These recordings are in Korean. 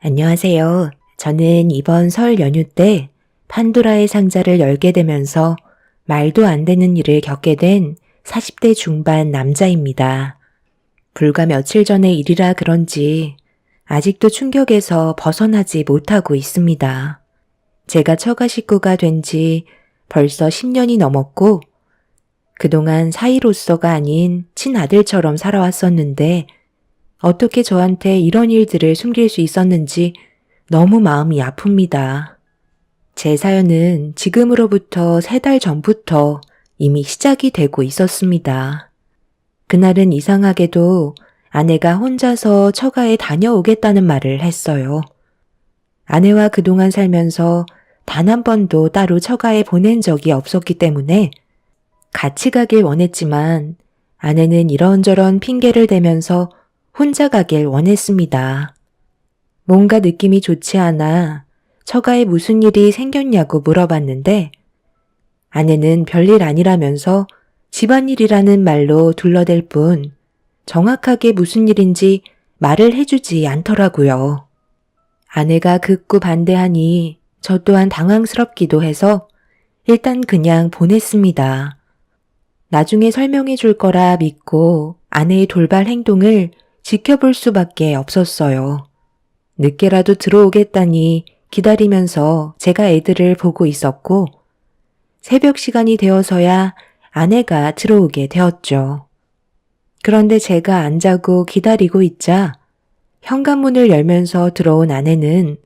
안녕하세요. 저는 이번 설 연휴 때 판도라의 상자를 열게 되면서 말도 안 되는 일을 겪게 된 40대 중반 남자입니다. 불과 며칠 전의 일이라 그런지 아직도 충격에서 벗어나지 못하고 있습니다. 제가 처가 식구가 된 지 벌써 10년이 넘었고 그동안 사이로서가 아닌 친아들처럼 살아왔었는데 어떻게 저한테 이런 일들을 숨길 수 있었는지 너무 마음이 아픕니다. 제 사연은 지금으로부터 3달 전부터 이미 시작이 되고 있었습니다. 그날은 이상하게도 아내가 혼자서 처가에 다녀오겠다는 말을 했어요. 아내와 그동안 살면서 단 한 번도 따로 처가에 보낸 적이 없었기 때문에 같이 가길 원했지만 아내는 이런저런 핑계를 대면서 혼자 가길 원했습니다. 뭔가 느낌이 좋지 않아 처가에 무슨 일이 생겼냐고 물어봤는데 아내는 별일 아니라면서 집안일이라는 말로 둘러댈 뿐 정확하게 무슨 일인지 말을 해주지 않더라고요. 아내가 극구 반대하니 저 또한 당황스럽기도 해서 일단 그냥 보냈습니다. 나중에 설명해 줄 거라 믿고 아내의 돌발 행동을 지켜볼 수밖에 없었어요. 늦게라도 들어오겠다니 기다리면서 제가 애들을 보고 있었고 새벽 시간이 되어서야 아내가 들어오게 되었죠. 그런데 제가 안 자고 기다리고 있자 현관문을 열면서 들어온 아내는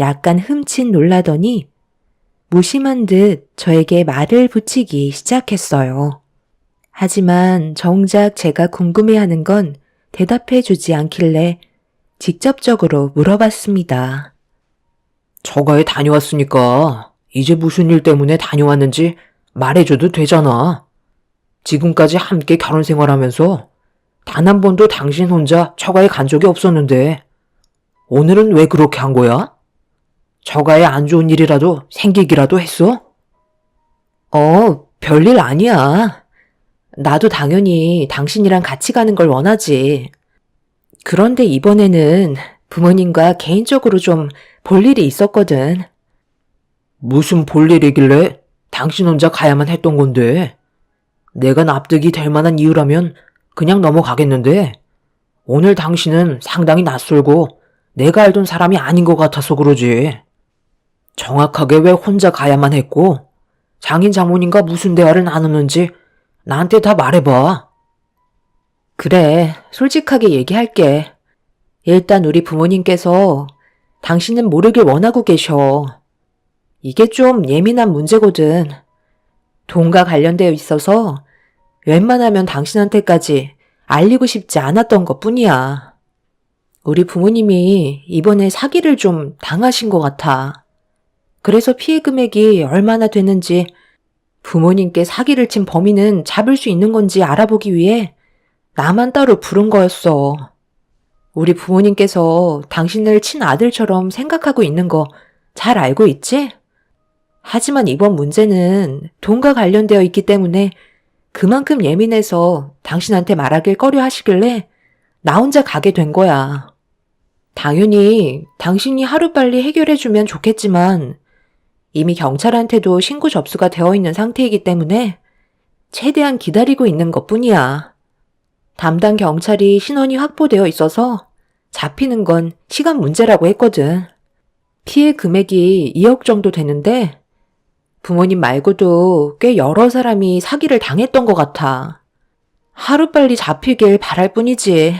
약간 흠칫 놀라더니 무심한 듯 저에게 말을 붙이기 시작했어요. 하지만 정작 제가 궁금해하는 건 대답해 주지 않길래 직접적으로 물어봤습니다. 처가에 다녀왔으니까 이제 무슨 일 때문에 다녀왔는지 말해줘도 되잖아. 지금까지 함께 결혼 생활하면서 단 한 번도 당신 혼자 처가에 간 적이 없었는데 오늘은 왜 그렇게 한 거야? 처가에 안 좋은 일이라도 생기기라도 했어? 별일 아니야. 나도 당연히 당신이랑 같이 가는 걸 원하지. 그런데 이번에는 부모님과 개인적으로 좀 볼 일이 있었거든. 무슨 볼일이길래 당신 혼자 가야만 했던 건데. 내가 납득이 될 만한 이유라면 그냥 넘어가겠는데 오늘 당신은 상당히 낯설고 내가 알던 사람이 아닌 것 같아서 그러지. 정확하게 왜 혼자 가야만 했고 장인 장모님과 무슨 대화를 나누는지 나한테 다 말해봐. 그래, 솔직하게 얘기할게. 일단 우리 부모님께서 당신은 모르길 원하고 계셔. 이게 좀 예민한 문제거든. 돈과 관련되어 있어서 웬만하면 당신한테까지 알리고 싶지 않았던 것 뿐이야. 우리 부모님이 이번에 사기를 좀 당하신 것 같아. 그래서 피해 금액이 얼마나 되는지 부모님께 사기를 친 범인은 잡을 수 있는 건지 알아보기 위해 나만 따로 부른 거였어. 우리 부모님께서 당신을 친아들처럼 생각하고 있는 거 잘 알고 있지? 하지만 이번 문제는 돈과 관련되어 있기 때문에 그만큼 예민해서 당신한테 말하길 꺼려 하시길래 나 혼자 가게 된 거야. 당연히 당신이 하루빨리 해결해주면 좋겠지만 이미 경찰한테도 신고 접수가 되어 있는 상태이기 때문에 최대한 기다리고 있는 것뿐이야. 담당 경찰이 신원이 확보되어 있어서 잡히는 건 시간 문제라고 했거든. 피해 금액이 2억 정도 되는데 부모님 말고도 꽤 여러 사람이 사기를 당했던 것 같아. 하루빨리 잡히길 바랄 뿐이지.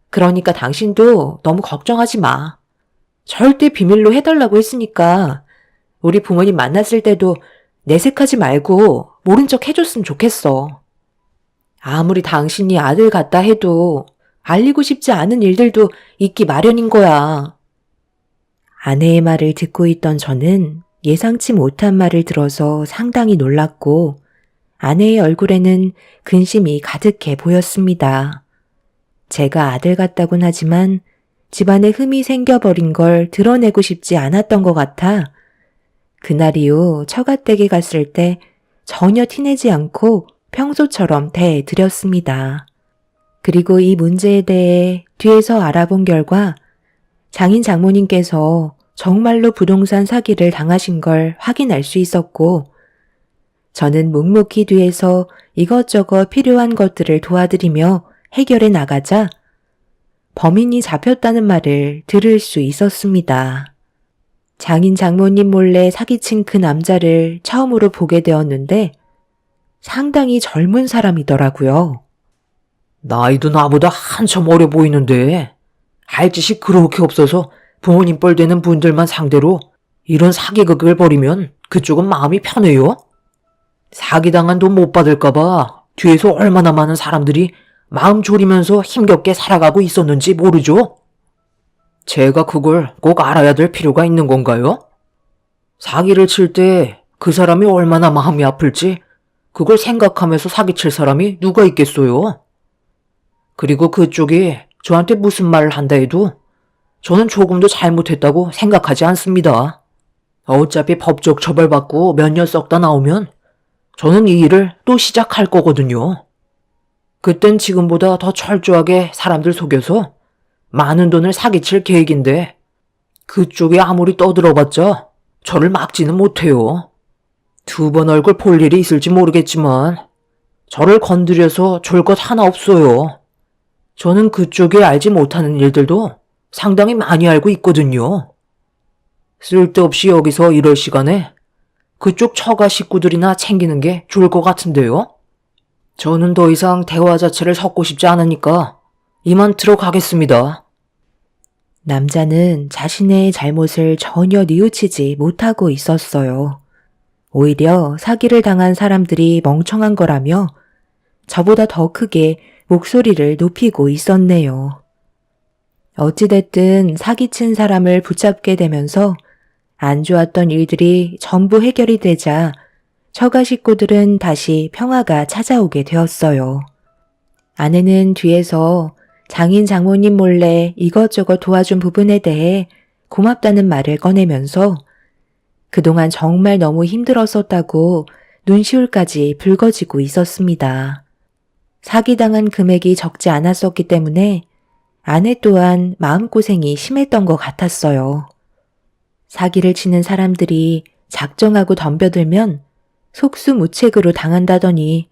그러니까 당신도 너무 걱정하지 마. 절대 비밀로 해달라고 했으니까 우리 부모님 만났을 때도 내색하지 말고 모른 척 해줬으면 좋겠어. 아무리 당신이 아들 같다 해도 알리고 싶지 않은 일들도 있기 마련인 거야. 아내의 말을 듣고 있던 저는 예상치 못한 말을 들어서 상당히 놀랐고 아내의 얼굴에는 근심이 가득해 보였습니다. 제가 아들 같다곤 하지만 집안에 흠이 생겨버린 걸 드러내고 싶지 않았던 것 같아 그날 이후 처가댁에 갔을 때 전혀 티내지 않고 평소처럼 대해드렸습니다. 그리고 이 문제에 대해 뒤에서 알아본 결과 장인 장모님께서 정말로 부동산 사기를 당하신 걸 확인할 수 있었고, 저는 묵묵히 뒤에서 이것저것 필요한 것들을 도와드리며 해결해 나가자 범인이 잡혔다는 말을 들을 수 있었습니다. 장인 장모님 몰래 사기친 그 남자를 처음으로 보게 되었는데 상당히 젊은 사람이더라고요. 나이도 나보다 한참 어려 보이는데 할 짓이 그렇게 없어서 부모님 뻘 되는 분들만 상대로 이런 사기극을 벌이면 그쪽은 마음이 편해요? 사기당한 돈 못 받을까봐 뒤에서 얼마나 많은 사람들이 마음 졸이면서 힘겹게 살아가고 있었는지 모르죠? 제가 그걸 꼭 알아야 될 필요가 있는 건가요? 사기를 칠 때 그 사람이 얼마나 마음이 아플지 그걸 생각하면서 사기칠 사람이 누가 있겠어요? 그리고 그쪽이 저한테 무슨 말을 한다 해도 저는 조금도 잘못했다고 생각하지 않습니다. 어차피 법적 처벌받고 몇 년 썩다 나오면 저는 이 일을 또 시작할 거거든요. 그땐 지금보다 더 철저하게 사람들 속여서 많은 돈을 사기칠 계획인데 그쪽이 아무리 떠들어봤자 저를 막지는 못해요. 2번 얼굴 볼 일이 있을지 모르겠지만 저를 건드려서 줄 것 하나 없어요. 저는 그쪽이 알지 못하는 일들도 상당히 많이 알고 있거든요. 쓸데없이 여기서 이럴 시간에 그쪽 처가 식구들이나 챙기는 게 좋을 것 같은데요? 저는 더 이상 대화 자체를 섞고 싶지 않으니까 이만 들어가겠습니다. 남자는 자신의 잘못을 전혀 뉘우치지 못하고 있었어요. 오히려 사기를 당한 사람들이 멍청한 거라며 저보다 더 크게 목소리를 높이고 있었네요. 어찌됐든 사기친 사람을 붙잡게 되면서 안 좋았던 일들이 전부 해결이 되자 처가 식구들은 다시 평화가 찾아오게 되었어요. 아내는 뒤에서 장인 장모님 몰래 이것저것 도와준 부분에 대해 고맙다는 말을 꺼내면서 그동안 정말 너무 힘들었었다고 눈시울까지 붉어지고 있었습니다. 사기당한 금액이 적지 않았었기 때문에 아내 또한 마음고생이 심했던 것 같았어요. 사기를 치는 사람들이 작정하고 덤벼들면 속수무책으로 당한다더니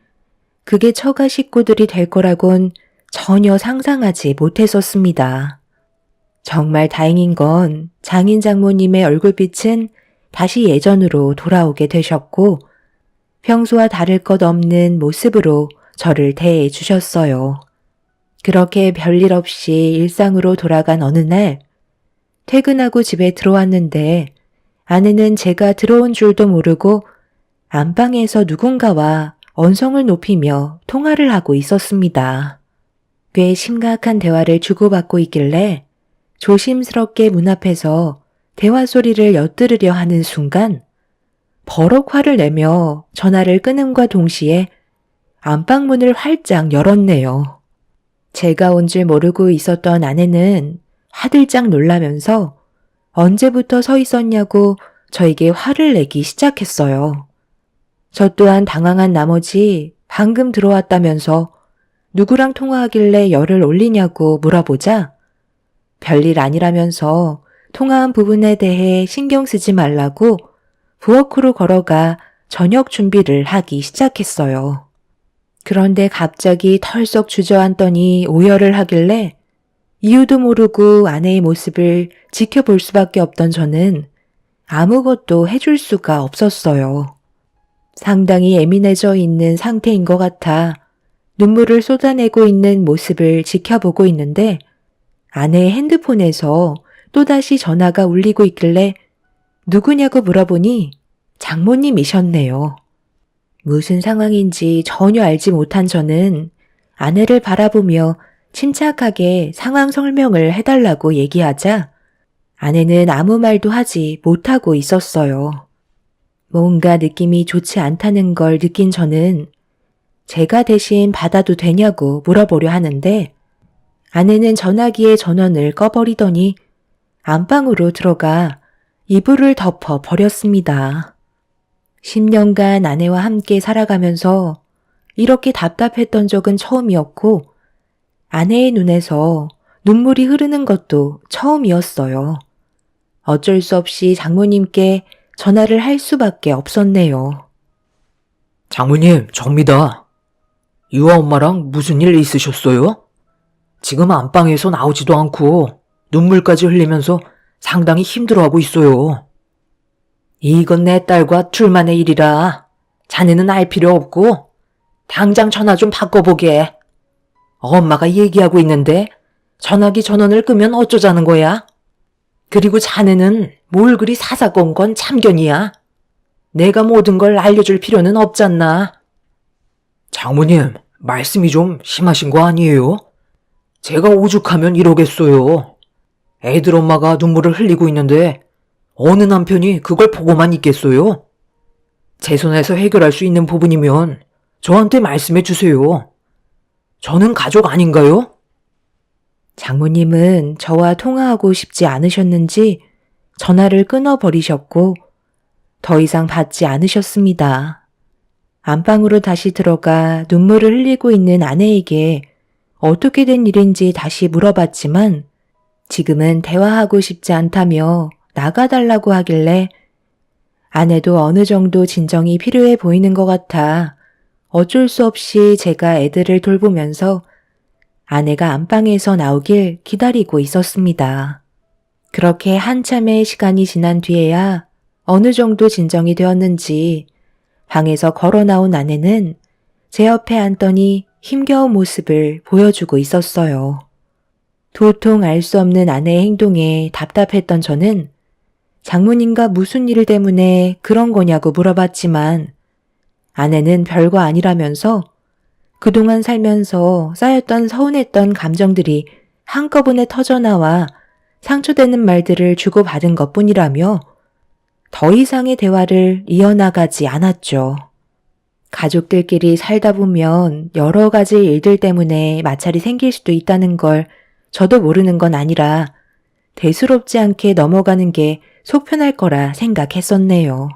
그게 처가 식구들이 될 거라곤 전혀 상상하지 못했었습니다. 정말 다행인 건 장인 장모님의 얼굴빛은 다시 예전으로 돌아오게 되셨고 평소와 다를 것 없는 모습으로 저를 대해 주셨어요. 그렇게 별일 없이 일상으로 돌아간 어느 날 퇴근하고 집에 들어왔는데 아내는 제가 들어온 줄도 모르고 안방에서 누군가와 언성을 높이며 통화를 하고 있었습니다. 꽤 심각한 대화를 주고받고 있길래 조심스럽게 문 앞에서 대화 소리를 엿들으려 하는 순간 버럭 화를 내며 전화를 끊음과 동시에 안방문을 활짝 열었네요. 제가 온 줄 모르고 있었던 아내는 화들짝 놀라면서 언제부터 서 있었냐고 저에게 화를 내기 시작했어요. 저 또한 당황한 나머지 방금 들어왔다면서 누구랑 통화하길래 열을 올리냐고 물어보자 별일 아니라면서 통화한 부분에 대해 신경 쓰지 말라고 부엌으로 걸어가 저녁 준비를 하기 시작했어요. 그런데 갑자기 털썩 주저앉더니 오열을 하길래 이유도 모르고 아내의 모습을 지켜볼 수밖에 없던 저는 아무것도 해줄 수가 없었어요. 상당히 예민해져 있는 상태인 것 같아 눈물을 쏟아내고 있는 모습을 지켜보고 있는데 아내의 핸드폰에서 또다시 전화가 울리고 있길래 누구냐고 물어보니 장모님이셨네요. 무슨 상황인지 전혀 알지 못한 저는 아내를 바라보며 침착하게 상황 설명을 해달라고 얘기하자 아내는 아무 말도 하지 못하고 있었어요. 뭔가 느낌이 좋지 않다는 걸 느낀 저는 제가 대신 받아도 되냐고 물어보려 하는데 아내는 전화기의 전원을 꺼버리더니 안방으로 들어가 이불을 덮어 버렸습니다. 10년간 아내와 함께 살아가면서 이렇게 답답했던 적은 처음이었고 아내의 눈에서 눈물이 흐르는 것도 처음이었어요. 어쩔 수 없이 장모님께 전화를 할 수밖에 없었네요. 장모님, 접니다. 유아 엄마랑 무슨 일 있으셨어요? 지금 안방에서 나오지도 않고 눈물까지 흘리면서 상당히 힘들어하고 있어요. 이건 내 딸과 둘만의 일이라 자네는 알 필요 없고 당장 전화 좀 바꿔보게. 엄마가 얘기하고 있는데 전화기 전원을 끄면 어쩌자는 거야? 그리고 자네는 뭘 그리 사사건건 참견이야. 내가 모든 걸 알려줄 필요는 없잖나. 장모님, 말씀이 좀 심하신 거 아니에요? 제가 오죽하면 이러겠어요. 애들 엄마가 눈물을 흘리고 있는데 어느 남편이 그걸 보고만 있겠어요? 제 손에서 해결할 수 있는 부분이면 저한테 말씀해 주세요. 저는 가족 아닌가요? 장모님은 저와 통화하고 싶지 않으셨는지 전화를 끊어버리셨고 더 이상 받지 않으셨습니다. 안방으로 다시 들어가 눈물을 흘리고 있는 아내에게 어떻게 된 일인지 다시 물어봤지만 지금은 대화하고 싶지 않다며 나가달라고 하길래 아내도 어느 정도 진정이 필요해 보이는 것 같아 어쩔 수 없이 제가 애들을 돌보면서 아내가 안방에서 나오길 기다리고 있었습니다. 그렇게 한참의 시간이 지난 뒤에야 어느 정도 진정이 되었는지 방에서 걸어 나온 아내는 제 옆에 앉더니 힘겨운 모습을 보여주고 있었어요. 도통 알 수 없는 아내의 행동에 답답했던 저는 장모님과 무슨 일 때문에 그런 거냐고 물어봤지만 아내는 별거 아니라면서 그동안 살면서 쌓였던 서운했던 감정들이 한꺼번에 터져나와 상처되는 말들을 주고받은 것뿐이라며 더 이상의 대화를 이어나가지 않았죠. 가족들끼리 살다 보면 여러 가지 일들 때문에 마찰이 생길 수도 있다는 걸 저도 모르는 건 아니라 대수롭지 않게 넘어가는 게 속편할 거라 생각했었네요.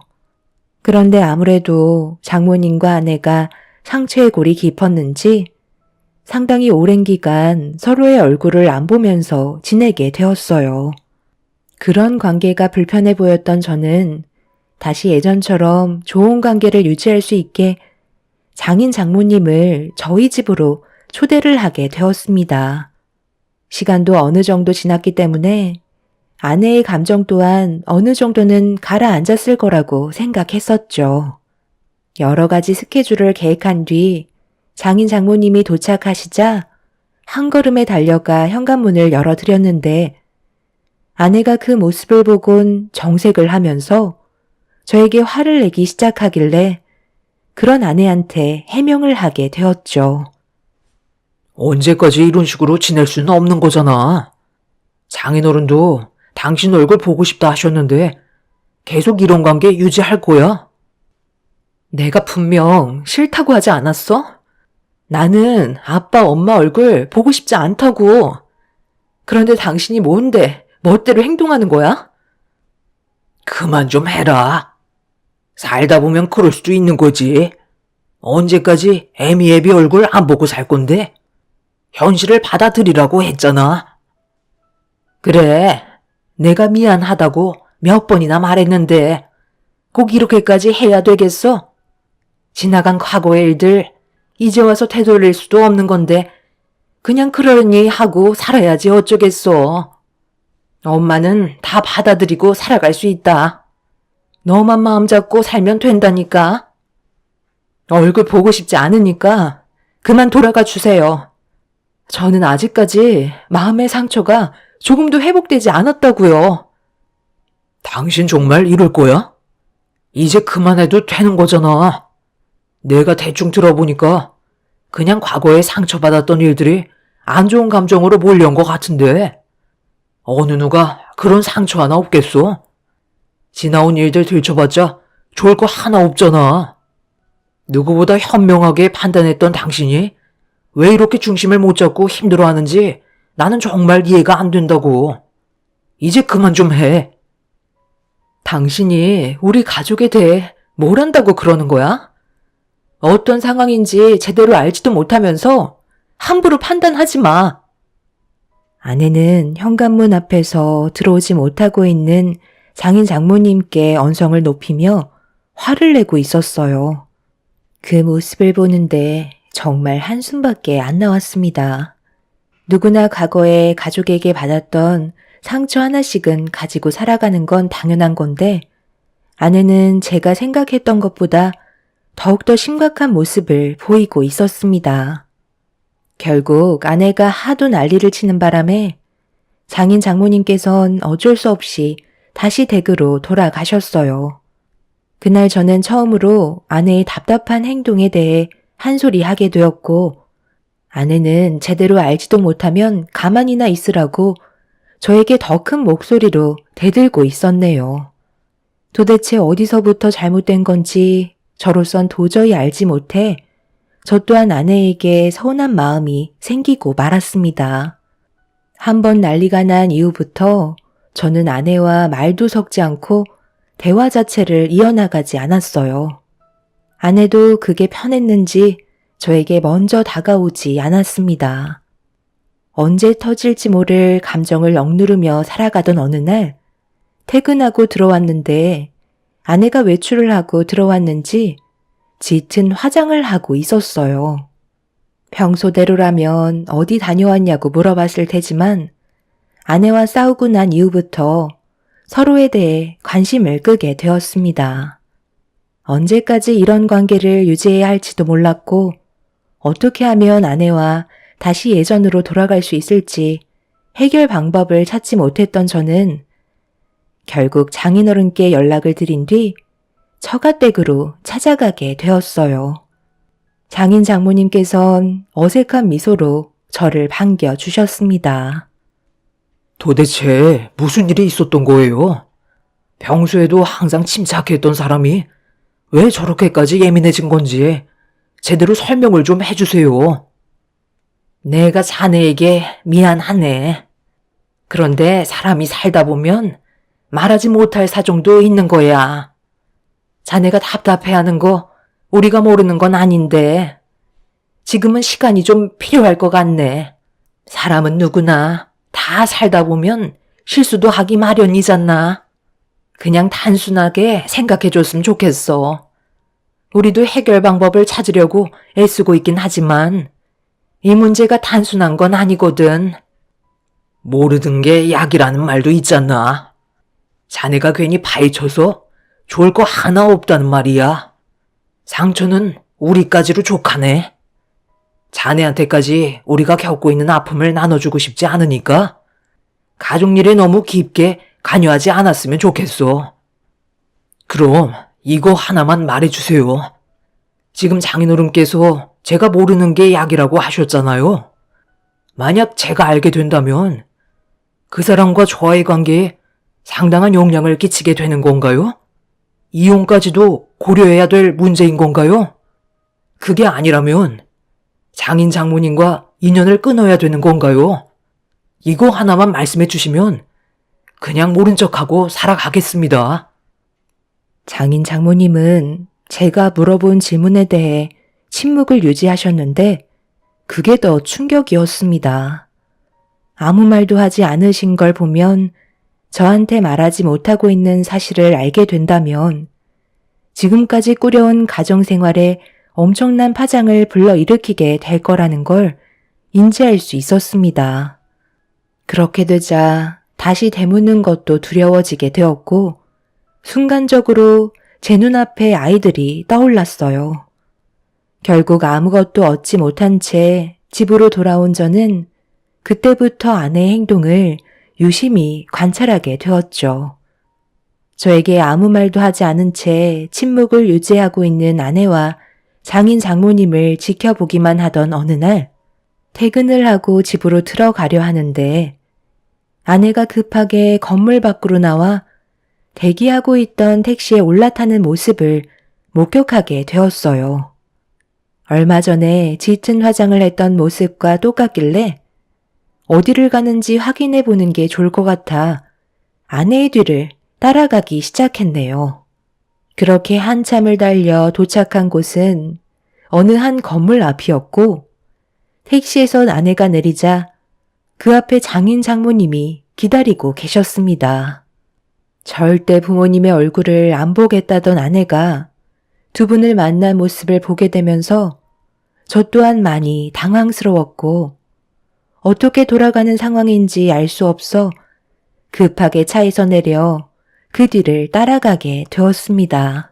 그런데 아무래도 장모님과 아내가 상처의 골이 깊었는지 상당히 오랜 기간 서로의 얼굴을 안 보면서 지내게 되었어요. 그런 관계가 불편해 보였던 저는 다시 예전처럼 좋은 관계를 유지할 수 있게 장인 장모님을 저희 집으로 초대를 하게 되었습니다. 시간도 어느 정도 지났기 때문에 아내의 감정 또한 어느 정도는 가라앉았을 거라고 생각했었죠. 여러 가지 스케줄을 계획한 뒤 장인 장모님이 도착하시자 한 걸음에 달려가 현관문을 열어드렸는데 아내가 그 모습을 보곤 정색을 하면서 저에게 화를 내기 시작하길래 그런 아내한테 해명을 하게 되었죠. 언제까지 이런 식으로 지낼 수는 없는 거잖아. 장인어른도 당신 얼굴 보고 싶다 하셨는데 계속 이런 관계 유지할 거야? 내가 분명 싫다고 하지 않았어? 나는 아빠, 엄마 얼굴 보고 싶지 않다고. 그런데 당신이 뭔데 멋대로 행동하는 거야? 그만 좀 해라. 살다 보면 그럴 수도 있는 거지. 언제까지 애미 얼굴 안 보고 살 건데? 현실을 받아들이라고 했잖아. 그래, 내가 미안하다고 몇 번이나 말했는데 꼭 이렇게까지 해야 되겠어? 지나간 과거의 일들 이제 와서 되돌릴 수도 없는 건데 그냥 그러니 하고 살아야지 어쩌겠어. 엄마는 다 받아들이고 살아갈 수 있다. 너만 마음 잡고 살면 된다니까. 얼굴 보고 싶지 않으니까 그만 돌아가 주세요. 저는 아직까지 마음의 상처가 조금도 회복되지 않았다고요. 당신 정말 이럴 거야? 이제 그만해도 되는 거잖아. 내가 대충 들어보니까 그냥 과거에 상처받았던 일들이 안 좋은 감정으로 몰려온 것 같은데 어느 누가 그런 상처 하나 없겠어? 지나온 일들 들춰봤자 좋을 거 하나 없잖아. 누구보다 현명하게 판단했던 당신이 왜 이렇게 중심을 못 잡고 힘들어하는지 나는 정말 이해가 안 된다고. 이제 그만 좀 해. 당신이 우리 가족에 대해 뭘 안다고 그러는 거야? 어떤 상황인지 제대로 알지도 못하면서 함부로 판단하지 마. 아내는 현관문 앞에서 들어오지 못하고 있는 장인 장모님께 언성을 높이며 화를 내고 있었어요. 그 모습을 보는데 정말 한숨밖에 안 나왔습니다. 누구나 과거에 가족에게 받았던 상처 하나씩은 가지고 살아가는 건 당연한 건데 아내는 제가 생각했던 것보다 더욱더 심각한 모습을 보이고 있었습니다. 결국 아내가 하도 난리를 치는 바람에 장인 장모님께선 어쩔 수 없이 다시 댁으로 돌아가셨어요. 그날 저는 처음으로 아내의 답답한 행동에 대해 한 소리 하게 되었고 아내는 제대로 알지도 못하면 가만히나 있으라고 저에게 더 큰 목소리로 대들고 있었네요. 도대체 어디서부터 잘못된 건지 저로선 도저히 알지 못해 저 또한 아내에게 서운한 마음이 생기고 말았습니다. 한번 난리가 난 이후부터 저는 아내와 말도 섞지 않고 대화 자체를 이어나가지 않았어요. 아내도 그게 편했는지 저에게 먼저 다가오지 않았습니다. 언제 터질지 모를 감정을 억누르며 살아가던 어느 날 퇴근하고 들어왔는데 아내가 외출을 하고 들어왔는지 짙은 화장을 하고 있었어요. 평소대로라면 어디 다녀왔냐고 물어봤을 테지만 아내와 싸우고 난 이후부터 서로에 대해 관심을 끄게 되었습니다. 언제까지 이런 관계를 유지해야 할지도 몰랐고 어떻게 하면 아내와 다시 예전으로 돌아갈 수 있을지 해결 방법을 찾지 못했던 저는 결국 장인어른께 연락을 드린 뒤 처가댁으로 찾아가게 되었어요. 장인 장모님께선 어색한 미소로 저를 반겨주셨습니다. 도대체 무슨 일이 있었던 거예요? 평소에도 항상 침착했던 사람이 왜 저렇게까지 예민해진 건지 제대로 설명을 좀 해주세요. 내가 자네에게 미안하네. 그런데 사람이 살다 보면 말하지 못할 사정도 있는 거야. 자네가 답답해하는 거 우리가 모르는 건 아닌데 지금은 시간이 좀 필요할 것 같네. 사람은 누구나 다 살다 보면 실수도 하기 마련이잖아. 그냥 단순하게 생각해줬으면 좋겠어. 우리도 해결 방법을 찾으려고 애쓰고 있긴 하지만 이 문제가 단순한 건 아니거든. 모르는 게 약이라는 말도 있잖아. 자네가 괜히 파헤쳐서 좋을 거 하나 없다는 말이야. 상처는 우리까지로 족하네. 자네한테까지 우리가 겪고 있는 아픔을 나눠주고 싶지 않으니까 가족 일에 너무 깊게 관여하지 않았으면 좋겠어. 그럼 이거 하나만 말해주세요. 지금 장인어른께서 제가 모르는 게 약이라고 하셨잖아요. 만약 제가 알게 된다면 그 사람과 저와의 관계에 상당한 영향을 끼치게 되는 건가요? 이혼까지도 고려해야 될 문제인 건가요? 그게 아니라면 장인 장모님과 인연을 끊어야 되는 건가요? 이거 하나만 말씀해 주시면 그냥 모른 척하고 살아가겠습니다. 장인 장모님은 제가 물어본 질문에 대해 침묵을 유지하셨는데 그게 더 충격이었습니다. 아무 말도 하지 않으신 걸 보면 저한테 말하지 못하고 있는 사실을 알게 된다면 지금까지 꾸려온 가정생활에 엄청난 파장을 불러일으키게 될 거라는 걸 인지할 수 있었습니다. 그렇게 되자 다시 되묻는 것도 두려워지게 되었고 순간적으로 제 눈앞에 아이들이 떠올랐어요. 결국 아무것도 얻지 못한 채 집으로 돌아온 저는 그때부터 아내의 행동을 유심히 관찰하게 되었죠. 저에게 아무 말도 하지 않은 채 침묵을 유지하고 있는 아내와 장인 장모님을 지켜보기만 하던 어느 날 퇴근을 하고 집으로 들어가려 하는데 아내가 급하게 건물 밖으로 나와 대기하고 있던 택시에 올라타는 모습을 목격하게 되었어요. 얼마 전에 짙은 화장을 했던 모습과 똑같길래 어디를 가는지 확인해 보는 게 좋을 것 같아 아내의 뒤를 따라가기 시작했네요. 그렇게 한참을 달려 도착한 곳은 어느 한 건물 앞이었고 택시에서 아내가 내리자 그 앞에 장인 장모님이 기다리고 계셨습니다. 절대 부모님의 얼굴을 안 보겠다던 아내가 두 분을 만난 모습을 보게 되면서 저 또한 많이 당황스러웠고 어떻게 돌아가는 상황인지 알 수 없어 급하게 차에서 내려 그 뒤를 따라가게 되었습니다.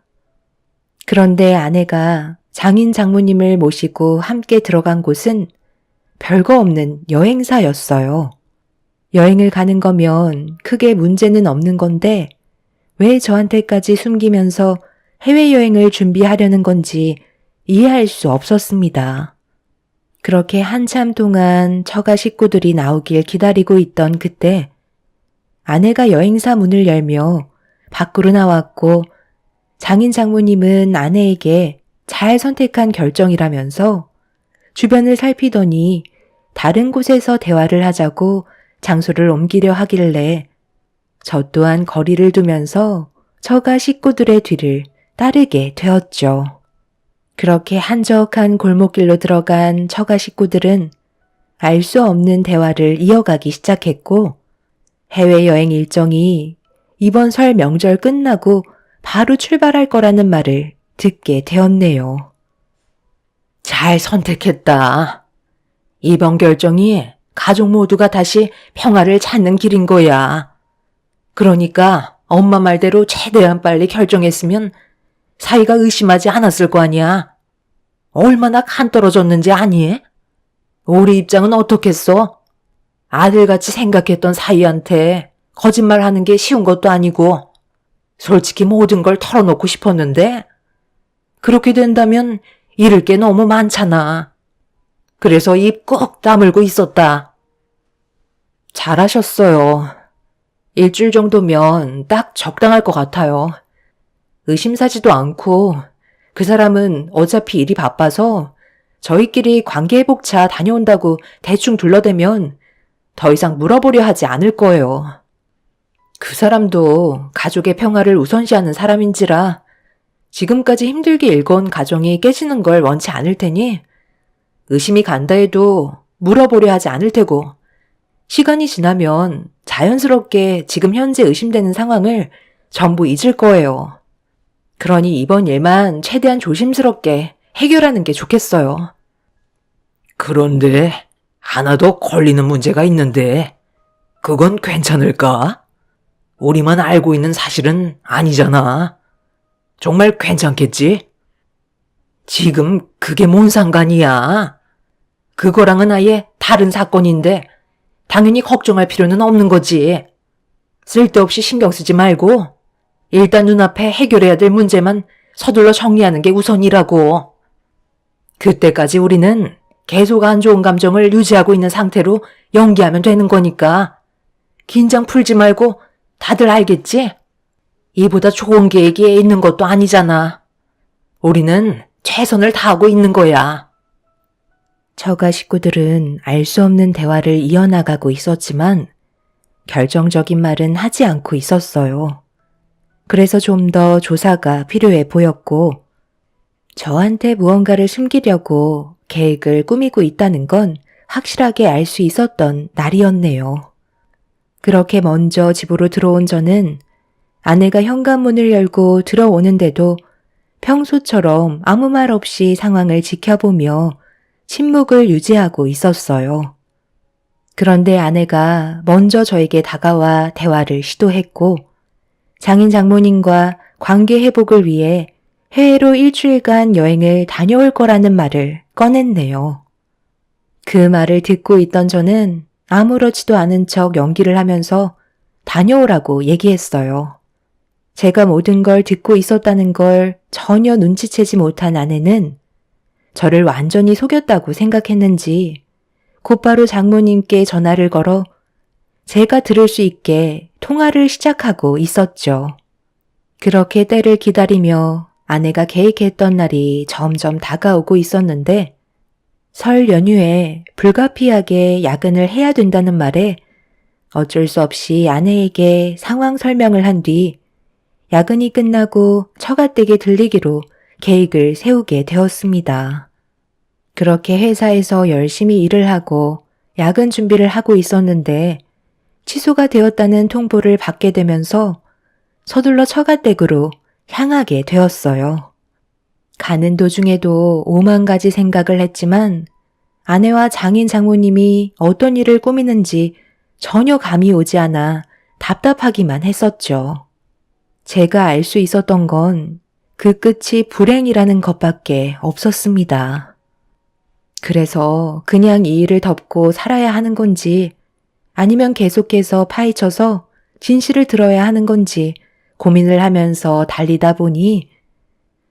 그런데 아내가 장인 장모님을 모시고 함께 들어간 곳은 별거 없는 여행사였어요. 여행을 가는 거면 크게 문제는 없는 건데 왜 저한테까지 숨기면서 해외여행을 준비하려는 건지 이해할 수 없었습니다. 그렇게 한참 동안 처가 식구들이 나오길 기다리고 있던 그때 아내가 여행사 문을 열며 밖으로 나왔고 장인 장모님은 아내에게 잘 선택한 결정이라면서 주변을 살피더니 다른 곳에서 대화를 하자고 장소를 옮기려 하길래 저 또한 거리를 두면서 처가 식구들의 뒤를 따르게 되었죠. 그렇게 한적한 골목길로 들어간 처가 식구들은 알 수 없는 대화를 이어가기 시작했고 해외여행 일정이 이번 설 명절 끝나고 바로 출발할 거라는 말을 듣게 되었네요. 잘 선택했다. 이번 결정이 가족 모두가 다시 평화를 찾는 길인 거야. 그러니까 엄마 말대로 최대한 빨리 결정했으면 사이가 의심하지 않았을 거 아니야. 얼마나 간 떨어졌는지 아니? 우리 입장은 어떻겠어? 아들같이 생각했던 사이한테 거짓말하는 게 쉬운 것도 아니고 솔직히 모든 걸 털어놓고 싶었는데 그렇게 된다면 잃을 게 너무 많잖아. 그래서 입 꼭 다물고 있었다. 잘하셨어요. 일주일 정도면 딱 적당할 것 같아요. 의심사지도 않고 그 사람은 어차피 일이 바빠서 저희끼리 관계회복차 다녀온다고 대충 둘러대면 더 이상 물어보려 하지 않을 거예요. 그 사람도 가족의 평화를 우선시하는 사람인지라 지금까지 힘들게 일궈온 가정이 깨지는 걸 원치 않을 테니 의심이 간다 해도 물어보려 하지 않을 테고 시간이 지나면 자연스럽게 지금 현재 의심되는 상황을 전부 잊을 거예요. 그러니 이번 일만 최대한 조심스럽게 해결하는 게 좋겠어요. 그런데 하나 더 걸리는 문제가 있는데 그건 괜찮을까? 우리만 알고 있는 사실은 아니잖아. 정말 괜찮겠지? 지금 그게 뭔 상관이야? 그거랑은 아예 다른 사건인데 당연히 걱정할 필요는 없는 거지. 쓸데없이 신경 쓰지 말고 일단 눈앞에 해결해야 될 문제만 서둘러 정리하는 게 우선이라고. 그때까지 우리는 계속 안 좋은 감정을 유지하고 있는 상태로 연기하면 되는 거니까 긴장 풀지 말고 다들 알겠지? 이보다 좋은 계획이 있는 것도 아니잖아. 우리는 최선을 다하고 있는 거야. 처가 식구들은 알 수 없는 대화를 이어나가고 있었지만 결정적인 말은 하지 않고 있었어요. 그래서 좀 더 조사가 필요해 보였고 저한테 무언가를 숨기려고 계획을 꾸미고 있다는 건 확실하게 알 수 있었던 날이었네요. 그렇게 먼저 집으로 들어온 저는 아내가 현관문을 열고 들어오는데도 평소처럼 아무 말 없이 상황을 지켜보며 침묵을 유지하고 있었어요. 그런데 아내가 먼저 저에게 다가와 대화를 시도했고 장인 장모님과 관계 회복을 위해 해외로 일주일간 여행을 다녀올 거라는 말을 꺼냈네요. 그 말을 듣고 있던 저는 아무렇지도 않은 척 연기를 하면서 다녀오라고 얘기했어요. 제가 모든 걸 듣고 있었다는 걸 전혀 눈치채지 못한 아내는 저를 완전히 속였다고 생각했는지 곧바로 장모님께 전화를 걸어 제가 들을 수 있게 통화를 시작하고 있었죠. 그렇게 때를 기다리며 아내가 계획했던 날이 점점 다가오고 있었는데 설 연휴에 불가피하게 야근을 해야 된다는 말에 어쩔 수 없이 아내에게 상황 설명을 한 뒤 야근이 끝나고 처가댁에 들리기로 계획을 세우게 되었습니다. 그렇게 회사에서 열심히 일을 하고 야근 준비를 하고 있었는데 취소가 되었다는 통보를 받게 되면서 서둘러 처가댁으로 향하게 되었어요. 가는 도중에도 오만 가지 생각을 했지만 아내와 장인 장모님이 어떤 일을 꾸미는지 전혀 감이 오지 않아 답답하기만 했었죠. 제가 알 수 있었던 건 그 끝이 불행이라는 것밖에 없었습니다. 그래서 그냥 이 일을 덮고 살아야 하는 건지 아니면 계속해서 파헤쳐서 진실을 들어야 하는 건지 고민을 하면서 달리다 보니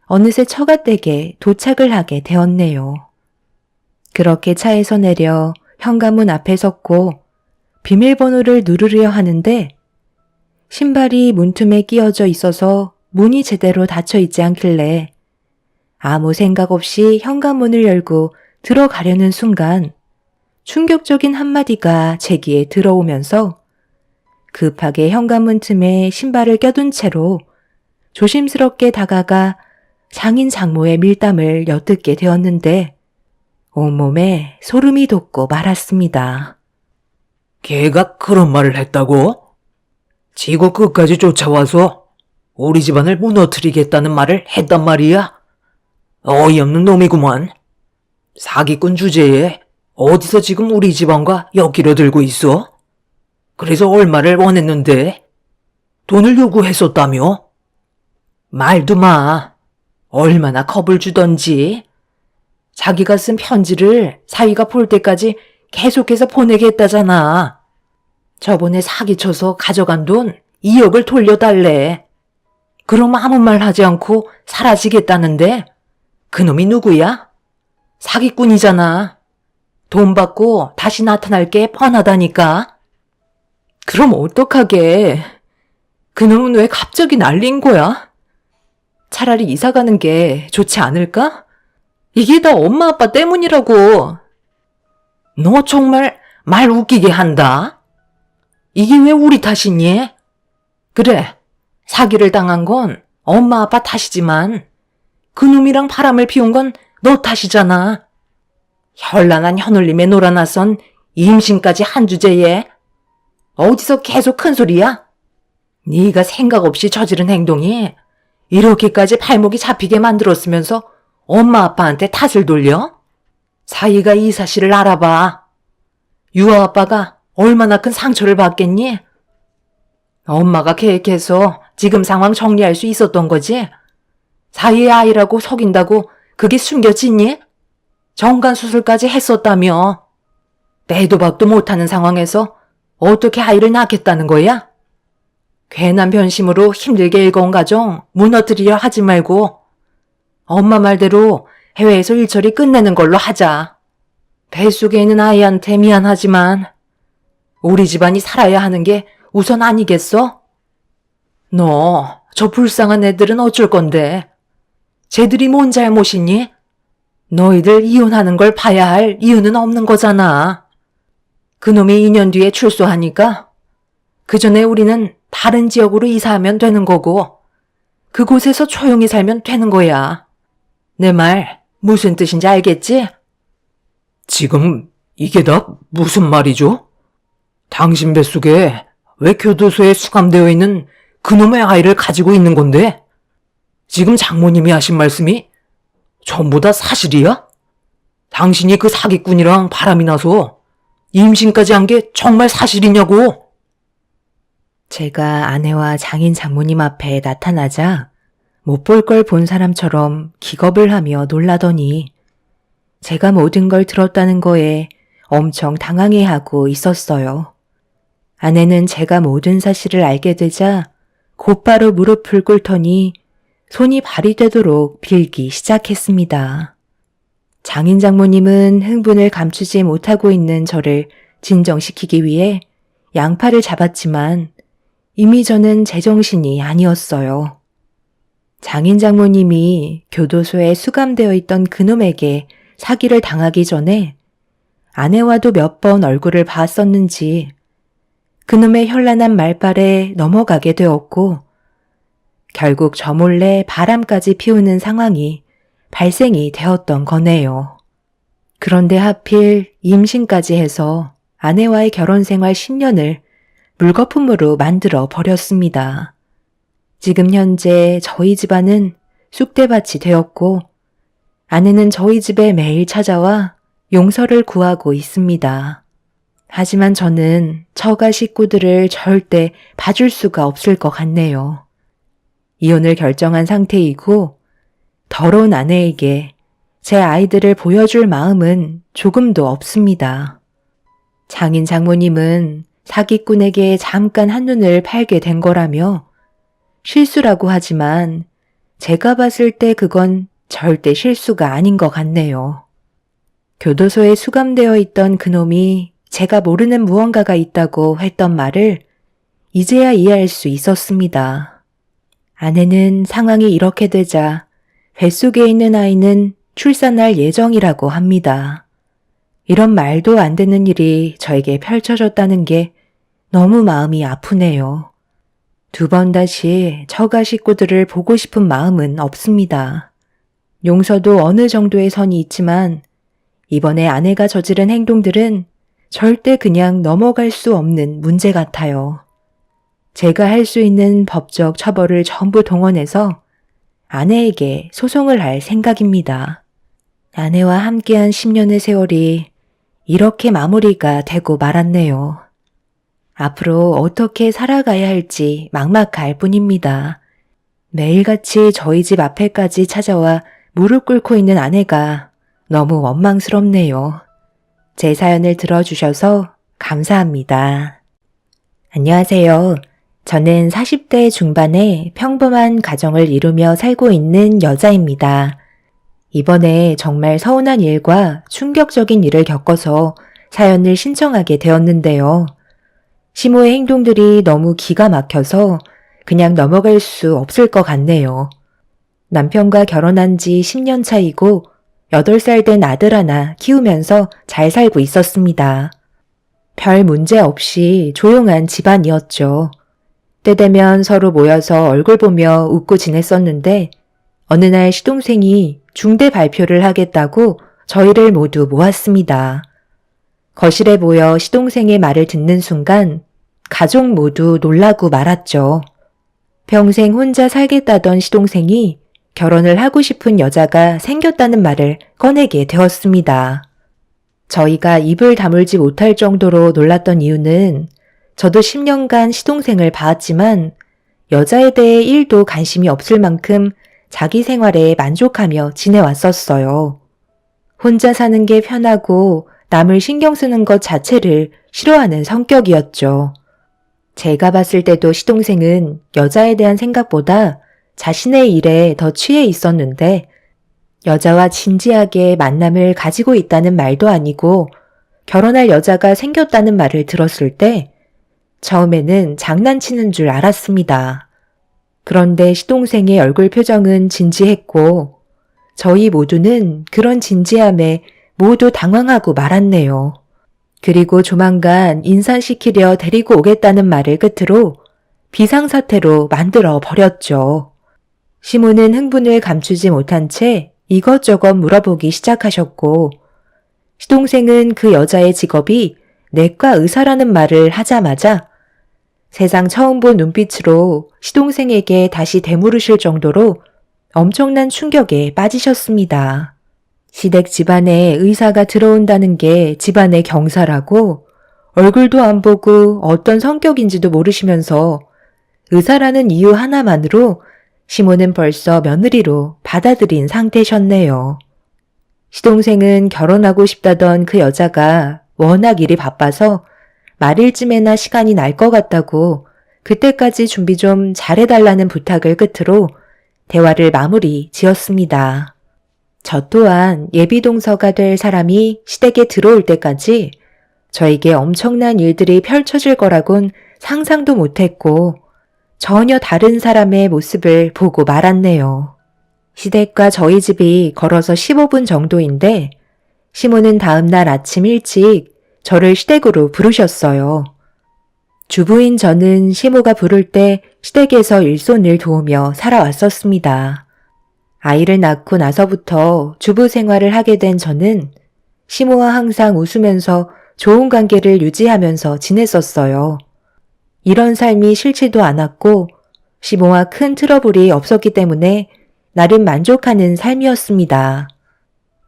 어느새 처가댁에 도착을 하게 되었네요. 그렇게 차에서 내려 현관문 앞에 섰고 비밀번호를 누르려 하는데 신발이 문틈에 끼어져 있어서 문이 제대로 닫혀 있지 않길래 아무 생각 없이 현관문을 열고 들어가려는 순간 충격적인 한마디가 제 귀에 들어오면서 급하게 현관문 틈에 신발을 껴둔 채로 조심스럽게 다가가 장인 장모의 밀담을 엿듣게 되었는데 온몸에 소름이 돋고 말았습니다. 걔가 그런 말을 했다고? 지구 끝까지 쫓아와서 우리 집안을 무너뜨리겠다는 말을 했단 말이야? 어이없는 놈이구만. 사기꾼 주제에 어디서 지금 우리 집안과 엮이려 들고 있어? 그래서 얼마를 원했는데? 돈을 요구했었다며? 말도 마. 얼마나 겁을 주던지. 자기가 쓴 편지를 사위가 볼 때까지 계속해서 보내게 했다잖아. 저번에 사기쳐서 가져간 돈 2억을 돌려달래. 그럼 아무 말 하지 않고 사라지겠다는데 그놈이 누구야? 사기꾼이잖아. 돈 받고 다시 나타날 게 뻔하다니까. 그럼 어떡하게. 그놈은 왜 갑자기 날린 거야? 차라리 이사 가는 게 좋지 않을까? 이게 다 엄마 아빠 때문이라고. 너 정말 말 웃기게 한다. 이게 왜 우리 탓이니? 그래, 사기를 당한 건 엄마 아빠 탓이지만 그놈이랑 바람을 피운 건 너 탓이잖아. 현란한 현울림에 놀아나선 임신까지 한 주제에 어디서 계속 큰 소리야? 네가 생각 없이 저지른 행동이 이렇게까지 발목이 잡히게 만들었으면서 엄마 아빠한테 탓을 돌려? 사이가 이 사실을 알아봐. 유아 아빠가 얼마나 큰 상처를 받겠니? 엄마가 계획해서 지금 상황 정리할 수 있었던 거지? 사이의 아이라고 속인다고 그게 숨겨지니? 정관수술까지 했었다며. 빼도 박도 못하는 상황에서 어떻게 아이를 낳겠다는 거야? 괜한 변심으로 힘들게 일궈온 가정 무너뜨리려 하지 말고 엄마 말대로 해외에서 일처리 끝내는 걸로 하자. 뱃속에 있는 아이한테 미안하지만 우리 집안이 살아야 하는 게 우선 아니겠어? 너 저 불쌍한 애들은 어쩔 건데? 쟤들이 뭔 잘못이니? 너희들 이혼하는 걸 봐야 할 이유는 없는 거잖아. 그놈이 2년 뒤에 출소하니까 그 전에 우리는 다른 지역으로 이사하면 되는 거고 그곳에서 조용히 살면 되는 거야. 내 말 무슨 뜻인지 알겠지? 지금 이게 다 무슨 말이죠? 당신 뱃속에 왜 교도소에 수감되어 있는 그놈의 아이를 가지고 있는 건데? 지금 장모님이 하신 말씀이 전부 다 사실이야? 당신이 그 사기꾼이랑 바람이 나서 임신까지 한 게 정말 사실이냐고? 제가 아내와 장인 장모님 앞에 나타나자 못 볼 걸 본 사람처럼 기겁을 하며 놀라더니 제가 모든 걸 들었다는 거에 엄청 당황해하고 있었어요. 아내는 제가 모든 사실을 알게 되자 곧바로 무릎을 꿇더니 손이 발이 되도록 빌기 시작했습니다. 장인 장모님은 흥분을 감추지 못하고 있는 저를 진정시키기 위해 양팔을 잡았지만 이미 저는 제정신이 아니었어요. 장인 장모님이 교도소에 수감되어 있던 그놈에게 사기를 당하기 전에 아내와도 몇 번 얼굴을 봤었는지 그놈의 현란한 말발에 넘어가게 되었고 결국 저 몰래 바람까지 피우는 상황이 발생이 되었던 거네요. 그런데 하필 임신까지 해서 아내와의 결혼 생활 10년을 물거품으로 만들어 버렸습니다. 지금 현재 저희 집안은 쑥대밭이 되었고 아내는 저희 집에 매일 찾아와 용서를 구하고 있습니다. 하지만 저는 처가 식구들을 절대 봐줄 수가 없을 것 같네요. 이혼을 결정한 상태이고 더러운 아내에게 제 아이들을 보여줄 마음은 조금도 없습니다. 장인 장모님은 사기꾼에게 잠깐 한눈을 팔게 된 거라며 실수라고 하지만 제가 봤을 때 그건 절대 실수가 아닌 것 같네요. 교도소에 수감되어 있던 그놈이 제가 모르는 무언가가 있다고 했던 말을 이제야 이해할 수 있었습니다. 아내는 상황이 이렇게 되자 뱃속에 있는 아이는 출산할 예정이라고 합니다. 이런 말도 안 되는 일이 저에게 펼쳐졌다는 게 너무 마음이 아프네요. 두 번 다시 처가 식구들을 보고 싶은 마음은 없습니다. 용서도 어느 정도의 선이 있지만 이번에 아내가 저지른 행동들은 절대 그냥 넘어갈 수 없는 문제 같아요. 제가 할 수 있는 법적 처벌을 전부 동원해서 아내에게 소송을 할 생각입니다. 아내와 함께한 10년의 세월이 이렇게 마무리가 되고 말았네요. 앞으로 어떻게 살아가야 할지 막막할 뿐입니다. 매일같이 저희 집 앞에까지 찾아와 무릎 꿇고 있는 아내가 너무 원망스럽네요. 제 사연을 들어주셔서 감사합니다. 안녕하세요. 저는 40대 중반의 평범한 가정을 이루며 살고 있는 여자입니다. 이번에 정말 서운한 일과 충격적인 일을 겪어서 사연을 신청하게 되었는데요. 시모의 행동들이 너무 기가 막혀서 그냥 넘어갈 수 없을 것 같네요. 남편과 결혼한 지 10년 차이고 8살 된 아들 하나 키우면서 잘 살고 있었습니다. 별 문제 없이 조용한 집안이었죠. 때 되면 서로 모여서 얼굴 보며 웃고 지냈었는데 어느 날 시동생이 중대 발표를 하겠다고 저희를 모두 모았습니다. 거실에 모여 시동생의 말을 듣는 순간 가족 모두 놀라고 말았죠. 평생 혼자 살겠다던 시동생이 결혼을 하고 싶은 여자가 생겼다는 말을 꺼내게 되었습니다. 저희가 입을 다물지 못할 정도로 놀랐던 이유는 저도 10년간 시동생을 봐왔지만 여자에 대해 1도 관심이 없을 만큼 자기 생활에 만족하며 지내왔었어요. 혼자 사는 게 편하고 남을 신경 쓰는 것 자체를 싫어하는 성격이었죠. 제가 봤을 때도 시동생은 여자에 대한 생각보다 자신의 일에 더 취해 있었는데 여자와 진지하게 만남을 가지고 있다는 말도 아니고 결혼할 여자가 생겼다는 말을 들었을 때 처음에는 장난치는 줄 알았습니다. 그런데 시동생의 얼굴 표정은 진지했고 저희 모두는 그런 진지함에 모두 당황하고 말았네요. 그리고 조만간 인사시키려 데리고 오겠다는 말을 끝으로 비상사태로 만들어 버렸죠. 시모는 흥분을 감추지 못한 채 이것저것 물어보기 시작하셨고 시동생은 그 여자의 직업이 내과 의사라는 말을 하자마자 세상 처음 본 눈빛으로 시동생에게 다시 되물으실 정도로 엄청난 충격에 빠지셨습니다. 시댁 집안에 의사가 들어온다는 게 집안의 경사라고 얼굴도 안 보고 어떤 성격인지도 모르시면서 의사라는 이유 하나만으로 시모는 벌써 며느리로 받아들인 상태셨네요. 시동생은 결혼하고 싶다던 그 여자가 워낙 일이 바빠서 말일쯤에나 시간이 날 것 같다고 그때까지 준비 좀 잘해달라는 부탁을 끝으로 대화를 마무리 지었습니다. 저 또한 예비동서가 될 사람이 시댁에 들어올 때까지 저에게 엄청난 일들이 펼쳐질 거라곤 상상도 못했고 전혀 다른 사람의 모습을 보고 말았네요. 시댁과 저희 집이 걸어서 15분 정도인데 시모는 다음 날 아침 일찍 저를 시댁으로 부르셨어요. 주부인 저는 시모가 부를 때 시댁에서 일손을 도우며 살아왔었습니다. 아이를 낳고 나서부터 주부 생활을 하게 된 저는 시모와 항상 웃으면서 좋은 관계를 유지하면서 지냈었어요. 이런 삶이 싫지도 않았고 시모와 큰 트러블이 없었기 때문에 나름 만족하는 삶이었습니다.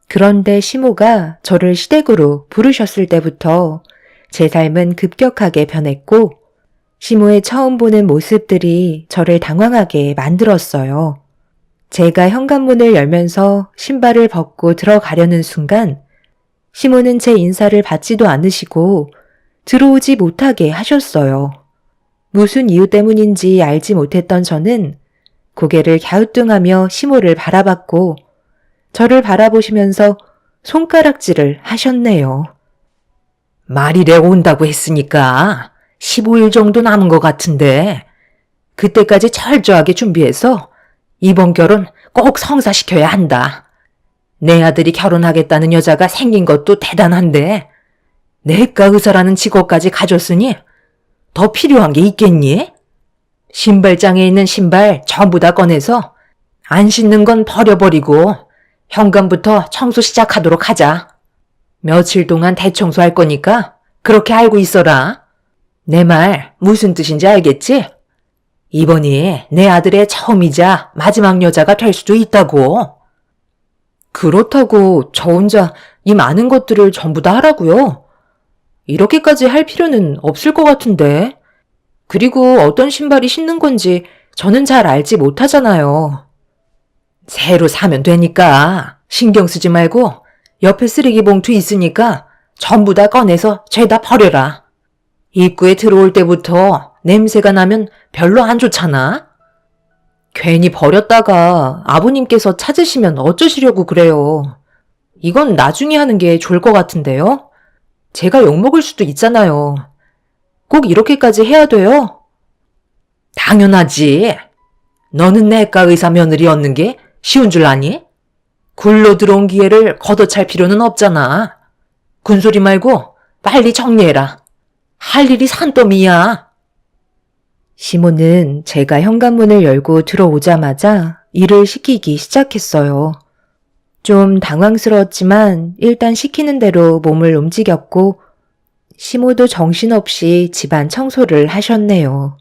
그런데 시모가 저를 시댁으로 부르셨을 때부터 제 삶은 급격하게 변했고 시모의 처음 보는 모습들이 저를 당황하게 만들었어요. 제가 현관문을 열면서 신발을 벗고 들어가려는 순간 시모는 제 인사를 받지도 않으시고 들어오지 못하게 하셨어요. 무슨 이유 때문인지 알지 못했던 저는 고개를 갸우뚱하며 시모를 바라봤고 저를 바라보시면서 손가락질을 하셨네요. 말일에 온다고 했으니까 15일 정도 남은 것 같은데 그때까지 철저하게 준비해서 이번 결혼 꼭 성사시켜야 한다. 내 아들이 결혼하겠다는 여자가 생긴 것도 대단한데 내과 의사라는 직업까지 가졌으니 더 필요한 게 있겠니? 신발장에 있는 신발 전부 다 꺼내서 안 신는 건 버려버리고 현관부터 청소 시작하도록 하자. 며칠 동안 대청소할 거니까 그렇게 알고 있어라. 내 말 무슨 뜻인지 알겠지? 이번이 내 아들의 처음이자 마지막 여자가 될 수도 있다고. 그렇다고 저 혼자 이 많은 것들을 전부 다 하라고요? 이렇게까지 할 필요는 없을 것 같은데. 그리고 어떤 신발이 신는 건지 저는 잘 알지 못하잖아요. 새로 사면 되니까 신경 쓰지 말고 옆에 쓰레기 봉투 있으니까 전부 다 꺼내서 죄다 버려라. 입구에 들어올 때부터 냄새가 나면 별로 안 좋잖아. 괜히 버렸다가 아버님께서 찾으시면 어쩌시려고 그래요. 이건 나중에 하는 게 좋을 것 같은데요? 제가 욕먹을 수도 있잖아요. 꼭 이렇게까지 해야 돼요? 당연하지. 너는 내과 의사 며느리 얻는 게 쉬운 줄 아니? 굴러 들어온 기회를 걷어찰 필요는 없잖아. 군소리 말고 빨리 정리해라. 할 일이 산더미야. 시모는 제가 현관문을 열고 들어오자마자 일을 시키기 시작했어요. 좀 당황스러웠지만 일단 시키는 대로 몸을 움직였고 시모도 정신없이 집안 청소를 하셨네요.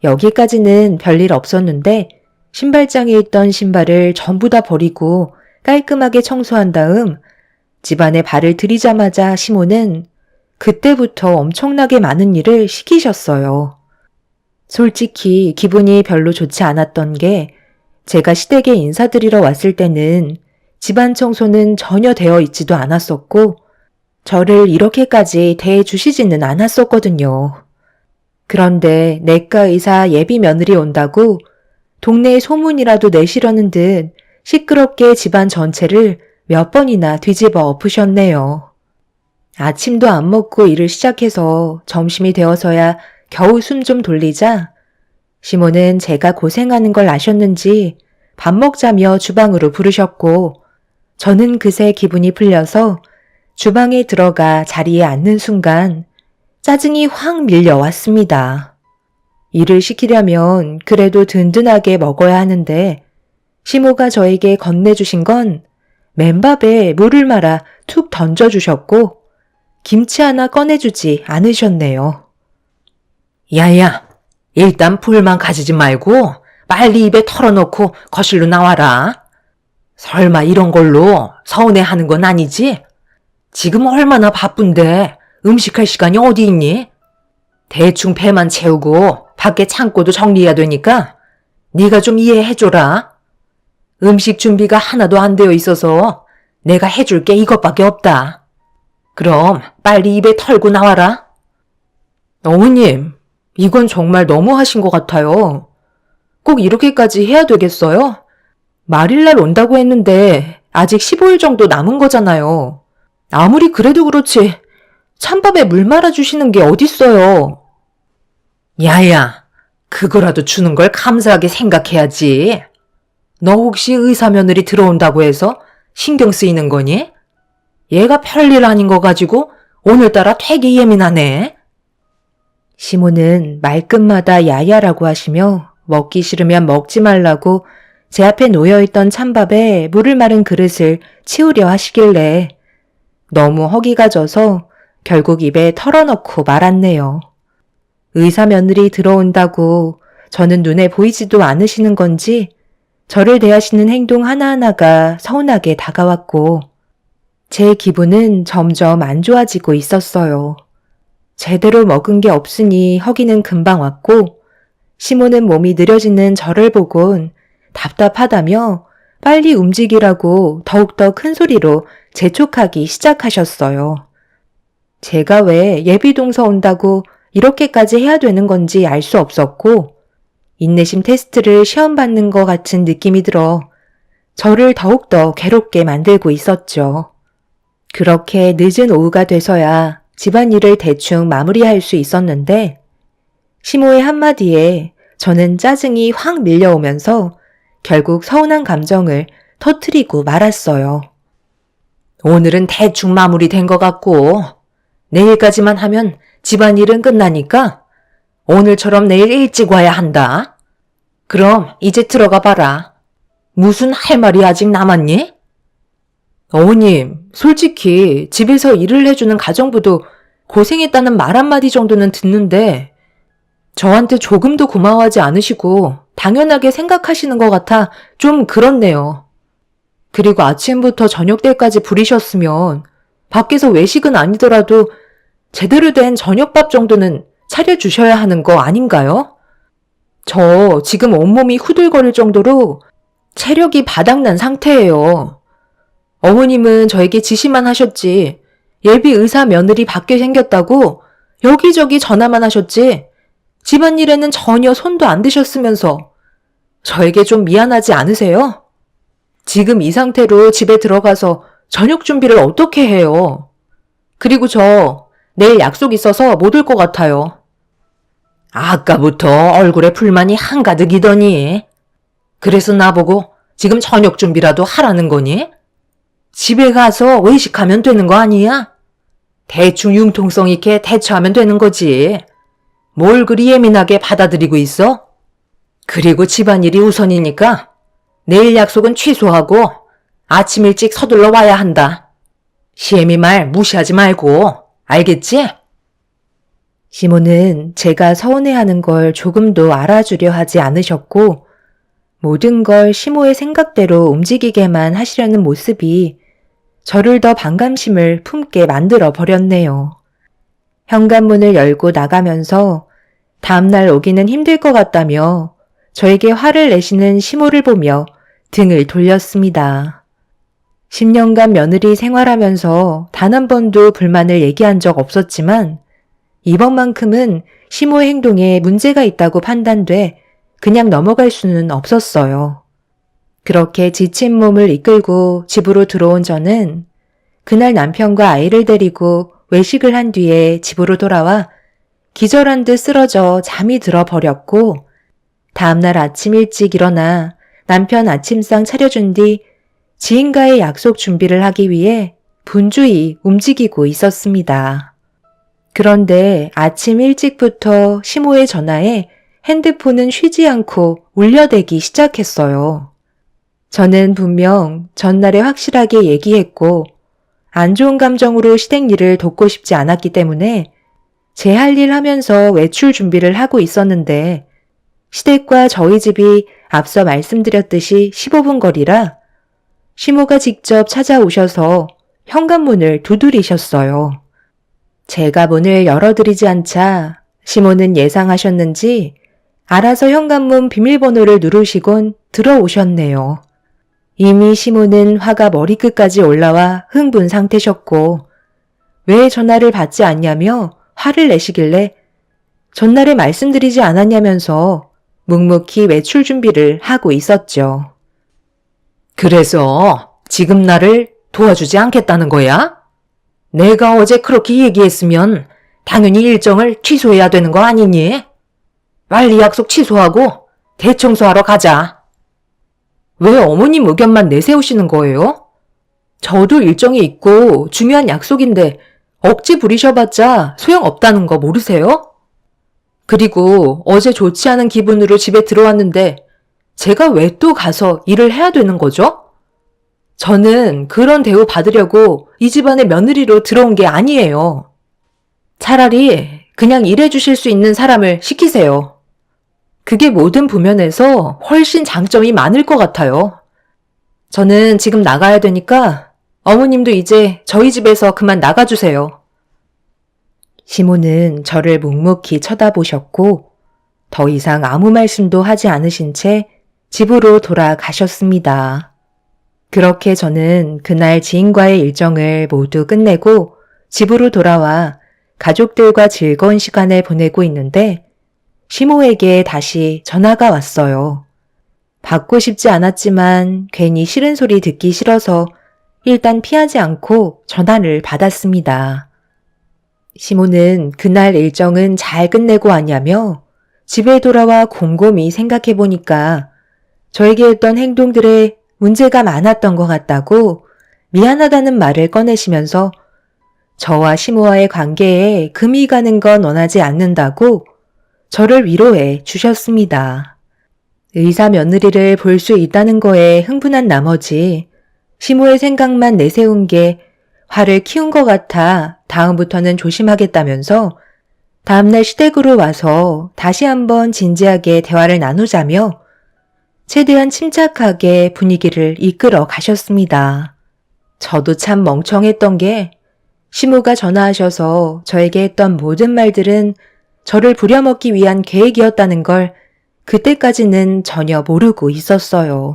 여기까지는 별일 없었는데 신발장에 있던 신발을 전부 다 버리고 깔끔하게 청소한 다음 집안에 발을 들이자마자 시모는 그때부터 엄청나게 많은 일을 시키셨어요. 솔직히 기분이 별로 좋지 않았던 게 제가 시댁에 인사드리러 왔을 때는 집안 청소는 전혀 되어 있지도 않았었고 저를 이렇게까지 대해주시지는 않았었거든요. 그런데 내과 의사 예비 며느리 온다고 동네에 소문이라도 내시려는 듯 시끄럽게 집안 전체를 몇 번이나 뒤집어 엎으셨네요. 아침도 안 먹고 일을 시작해서 점심이 되어서야 겨우 숨 좀 돌리자 시모는 제가 고생하는 걸 아셨는지 밥 먹자며 주방으로 부르셨고 저는 그새 기분이 풀려서 주방에 들어가 자리에 앉는 순간 짜증이 확 밀려왔습니다. 일을 시키려면 그래도 든든하게 먹어야 하는데 시모가 저에게 건네주신 건 맨밥에 물을 말아 툭 던져주셨고 김치 하나 꺼내주지 않으셨네요. 야야, 일단 불만 가지지 말고 빨리 입에 털어놓고 거실로 나와라. 설마 이런 걸로 서운해하는 건 아니지? 지금 얼마나 바쁜데 음식할 시간이 어디 있니? 대충 배만 채우고 밖에 창고도 정리해야 되니까 네가 좀 이해해줘라. 음식 준비가 하나도 안 되어 있어서 내가 해줄 게 이것밖에 없다. 그럼 빨리 입에 털고 나와라. 어머님, 이건 정말 너무 하신 것 같아요. 꼭 이렇게까지 해야 되겠어요? 말일날 온다고 했는데 아직 15일 정도 남은 거잖아요. 아무리 그래도 그렇지 찬밥에 물 말아주시는 게 어딨어요. 야야, 그거라도 주는 걸 감사하게 생각해야지. 너 혹시 의사 며느리 들어온다고 해서 신경 쓰이는 거니? 얘가 별일 아닌 거 가지고 오늘따라 되게 예민하네. 시모는 말끝마다 야야라고 하시며 먹기 싫으면 먹지 말라고 제 앞에 놓여있던 찬밥에 물을 마른 그릇을 치우려 하시길래 너무 허기가 져서 결국 입에 털어넣고 말았네요. 의사 며느리 들어온다고 저는 눈에 보이지도 않으시는 건지 저를 대하시는 행동 하나하나가 서운하게 다가왔고 제 기분은 점점 안 좋아지고 있었어요. 제대로 먹은 게 없으니 허기는 금방 왔고 시모는 몸이 느려지는 저를 보곤 답답하다며 빨리 움직이라고 더욱더 큰 소리로 재촉하기 시작하셨어요. 제가 왜 예비동서 온다고 이렇게까지 해야 되는 건지 알 수 없었고 인내심 테스트를 시험 받는 것 같은 느낌이 들어 저를 더욱더 괴롭게 만들고 있었죠. 그렇게 늦은 오후가 돼서야 집안일을 대충 마무리할 수 있었는데 시모의 한마디에 저는 짜증이 확 밀려오면서 결국 서운한 감정을 터뜨리고 말았어요. 오늘은 대충 마무리된 것 같고 내일까지만 하면 집안일은 끝나니까 오늘처럼 내일 일찍 와야 한다. 그럼 이제 들어가 봐라. 무슨 할 말이 아직 남았니? 어머님, 솔직히 집에서 일을 해주는 가정부도 고생했다는 말 한마디 정도는 듣는데 저한테 조금도 고마워하지 않으시고 당연하게 생각하시는 것 같아 좀 그렇네요. 그리고 아침부터 저녁 때까지 부리셨으면 밖에서 외식은 아니더라도 제대로 된 저녁밥 정도는 차려주셔야 하는 거 아닌가요? 저 지금 온몸이 후들거릴 정도로 체력이 바닥난 상태예요. 어머님은 저에게 지시만 하셨지 예비 의사 며느리 받게 생겼다고 여기저기 전화만 하셨지 집안일에는 전혀 손도 안 대셨으면서 저에게 좀 미안하지 않으세요? 지금 이 상태로 집에 들어가서 저녁 준비를 어떻게 해요? 그리고 저 내일 약속 있어서 못 올 것 같아요. 아까부터 얼굴에 불만이 한가득이더니 그래서 나보고 지금 저녁 준비라도 하라는 거니? 집에 가서 외식하면 되는 거 아니야? 대충 융통성 있게 대처하면 되는 거지. 뭘 그리 예민하게 받아들이고 있어? 그리고 집안일이 우선이니까 내일 약속은 취소하고 아침 일찍 서둘러 와야 한다. 시애미 말 무시하지 말고 알겠지? 시모는 제가 서운해하는 걸 조금도 알아주려 하지 않으셨고 모든 걸 시모의 생각대로 움직이게만 하시려는 모습이 저를 더 반감심을 품게 만들어 버렸네요. 현관문을 열고 나가면서 다음날 오기는 힘들 것 같다며 저에게 화를 내시는 시모를 보며 등을 돌렸습니다. 10년간 며느리 생활하면서 단 한 번도 불만을 얘기한 적 없었지만 이번만큼은 시모의 행동에 문제가 있다고 판단돼 그냥 넘어갈 수는 없었어요. 그렇게 지친 몸을 이끌고 집으로 들어온 저는 그날 남편과 아이를 데리고 외식을 한 뒤에 집으로 돌아와 기절한 듯 쓰러져 잠이 들어 버렸고 다음날 아침 일찍 일어나 남편 아침상 차려준 뒤 지인과의 약속 준비를 하기 위해 분주히 움직이고 있었습니다. 그런데 아침 일찍부터 시모의 전화에 핸드폰은 쉬지 않고 울려대기 시작했어요. 저는 분명 전날에 확실하게 얘기했고 안 좋은 감정으로 시댁 일을 돕고 싶지 않았기 때문에 제 할 일 하면서 외출 준비를 하고 있었는데 시댁과 저희 집이 앞서 말씀드렸듯이 15분 거리라 시모가 직접 찾아오셔서 현관문을 두드리셨어요. 제가 문을 열어드리지 않자 시모는 예상하셨는지 알아서 현관문 비밀번호를 누르시곤 들어오셨네요. 이미 시모는 화가 머리끝까지 올라와 흥분 상태셨고 왜 전화를 받지 않냐며 화를 내시길래 전날에 말씀드리지 않았냐면서 묵묵히 외출 준비를 하고 있었죠. 그래서 지금 나를 도와주지 않겠다는 거야? 내가 어제 그렇게 얘기했으면 당연히 일정을 취소해야 되는 거 아니니? 빨리 약속 취소하고 대청소하러 가자. 왜 어머님 의견만 내세우시는 거예요? 저도 일정이 있고 중요한 약속인데 억지 부리셔봤자 소용없다는 거 모르세요? 그리고 어제 좋지 않은 기분으로 집에 들어왔는데 제가 왜 또 가서 일을 해야 되는 거죠? 저는 그런 대우 받으려고 이 집안의 며느리로 들어온 게 아니에요. 차라리 그냥 일해주실 수 있는 사람을 시키세요. 그게 모든 부면에서 훨씬 장점이 많을 것 같아요. 저는 지금 나가야 되니까 어머님도 이제 저희 집에서 그만 나가주세요. 시모는 저를 묵묵히 쳐다보셨고 더 이상 아무 말씀도 하지 않으신 채 집으로 돌아가셨습니다. 그렇게 저는 그날 지인과의 일정을 모두 끝내고 집으로 돌아와 가족들과 즐거운 시간을 보내고 있는데 시모에게 다시 전화가 왔어요. 받고 싶지 않았지만 괜히 싫은 소리 듣기 싫어서 일단 피하지 않고 전화를 받았습니다. 시모는 그날 일정은 잘 끝내고 왔냐며 집에 돌아와 곰곰이 생각해보니까 저에게 했던 행동들에 문제가 많았던 것 같다고 미안하다는 말을 꺼내시면서 저와 시모와의 관계에 금이 가는 건 원하지 않는다고 저를 위로해 주셨습니다. 의사 며느리를 볼 수 있다는 거에 흥분한 나머지 시모의 생각만 내세운 게 화를 키운 것 같아 다음부터는 조심하겠다면서 다음날 시댁으로 와서 다시 한번 진지하게 대화를 나누자며 최대한 침착하게 분위기를 이끌어 가셨습니다. 저도 참 멍청했던 게 시모가 전화하셔서 저에게 했던 모든 말들은 저를 부려먹기 위한 계획이었다는 걸 그때까지는 전혀 모르고 있었어요.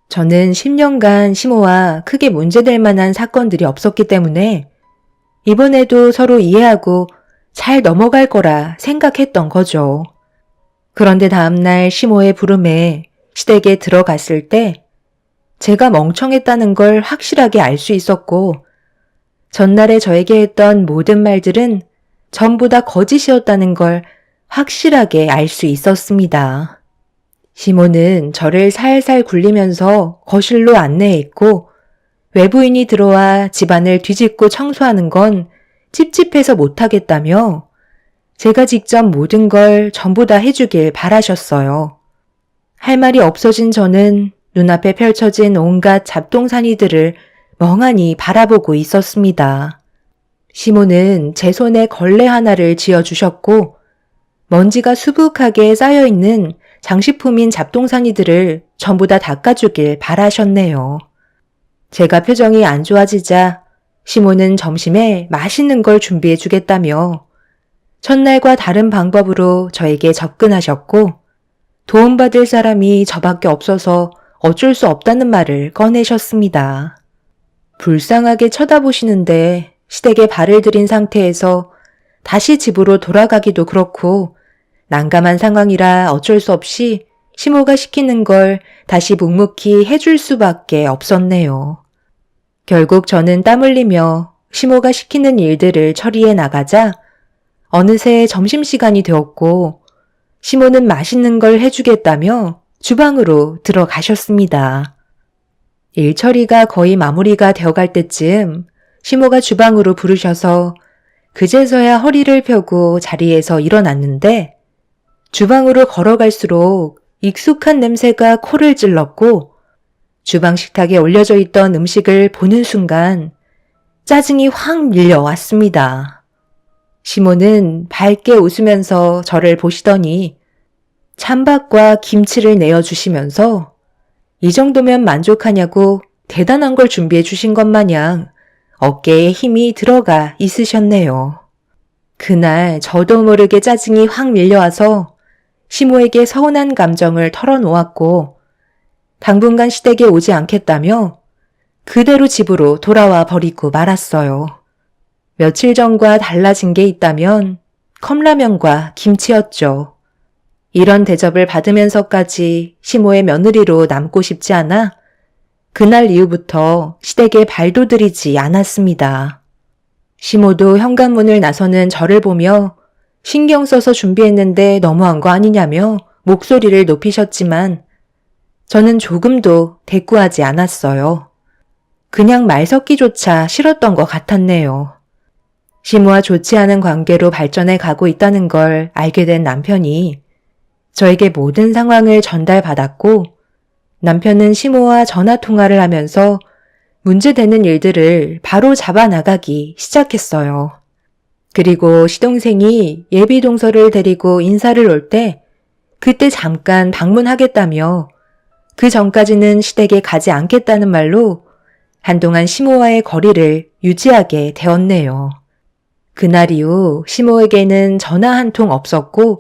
저는 10년간 시모와 크게 문제될 만한 사건들이 없었기 때문에 이번에도 서로 이해하고 잘 넘어갈 거라 생각했던 거죠. 그런데 다음날 시모의 부름에 시댁에 들어갔을 때 제가 멍청했다는 걸 확실하게 알 수 있었고 전날에 저에게 했던 모든 말들은 전부 다 거짓이었다는 걸 확실하게 알 수 있었습니다. 시모는 저를 살살 굴리면서 거실로 안내했고 외부인이 들어와 집안을 뒤집고 청소하는 건 찝찝해서 못하겠다며 제가 직접 모든 걸 전부 다 해주길 바라셨어요. 할 말이 없어진 저는 눈앞에 펼쳐진 온갖 잡동사니들을 멍하니 바라보고 있었습니다. 시모는 제 손에 걸레 하나를 쥐어주셨고 먼지가 수북하게 쌓여있는 장식품인 잡동사니들을 전부 다 닦아주길 바라셨네요. 제가 표정이 안 좋아지자 시모는 점심에 맛있는 걸 준비해 주겠다며 첫날과 다른 방법으로 저에게 접근하셨고 도움받을 사람이 저밖에 없어서 어쩔 수 없다는 말을 꺼내셨습니다. 불쌍하게 쳐다보시는데 시댁에 발을 들인 상태에서 다시 집으로 돌아가기도 그렇고 난감한 상황이라 어쩔 수 없이 시모가 시키는 걸 다시 묵묵히 해줄 수밖에 없었네요. 결국 저는 땀 흘리며 시모가 시키는 일들을 처리해 나가자 어느새 점심시간이 되었고 시모는 맛있는 걸 해주겠다며 주방으로 들어가셨습니다. 일 처리가 거의 마무리가 되어갈 때쯤 시모가 주방으로 부르셔서 그제서야 허리를 펴고 자리에서 일어났는데 주방으로 걸어갈수록 익숙한 냄새가 코를 찔렀고 주방 식탁에 올려져 있던 음식을 보는 순간 짜증이 확 밀려왔습니다. 시모는 밝게 웃으면서 저를 보시더니 찬밥과 김치를 내어주시면서 이 정도면 만족하냐고 대단한 걸 준비해 주신 것 마냥 어깨에 힘이 들어가 있으셨네요. 그날 저도 모르게 짜증이 확 밀려와서 시모에게 서운한 감정을 털어놓았고 당분간 시댁에 오지 않겠다며 그대로 집으로 돌아와 버리고 말았어요. 며칠 전과 달라진 게 있다면 컵라면과 김치였죠. 이런 대접을 받으면서까지 시모의 며느리로 남고 싶지 않아 그날 이후부터 시댁에 발도 들이지 않았습니다. 시모도 현관문을 나서는 저를 보며 신경 써서 준비했는데 너무한 거 아니냐며 목소리를 높이셨지만 저는 조금도 대꾸하지 않았어요. 그냥 말 섞기조차 싫었던 것 같았네요. 시모와 좋지 않은 관계로 발전해 가고 있다는 걸 알게 된 남편이 저에게 모든 상황을 전달받았고 남편은 시모와 전화통화를 하면서 문제되는 일들을 바로 잡아나가기 시작했어요. 그리고 시동생이 예비 동서를 데리고 인사를 올 때 그때 잠깐 방문하겠다며 그 전까지는 시댁에 가지 않겠다는 말로 한동안 시모와의 거리를 유지하게 되었네요. 그날 이후 시모에게는 전화 한 통 없었고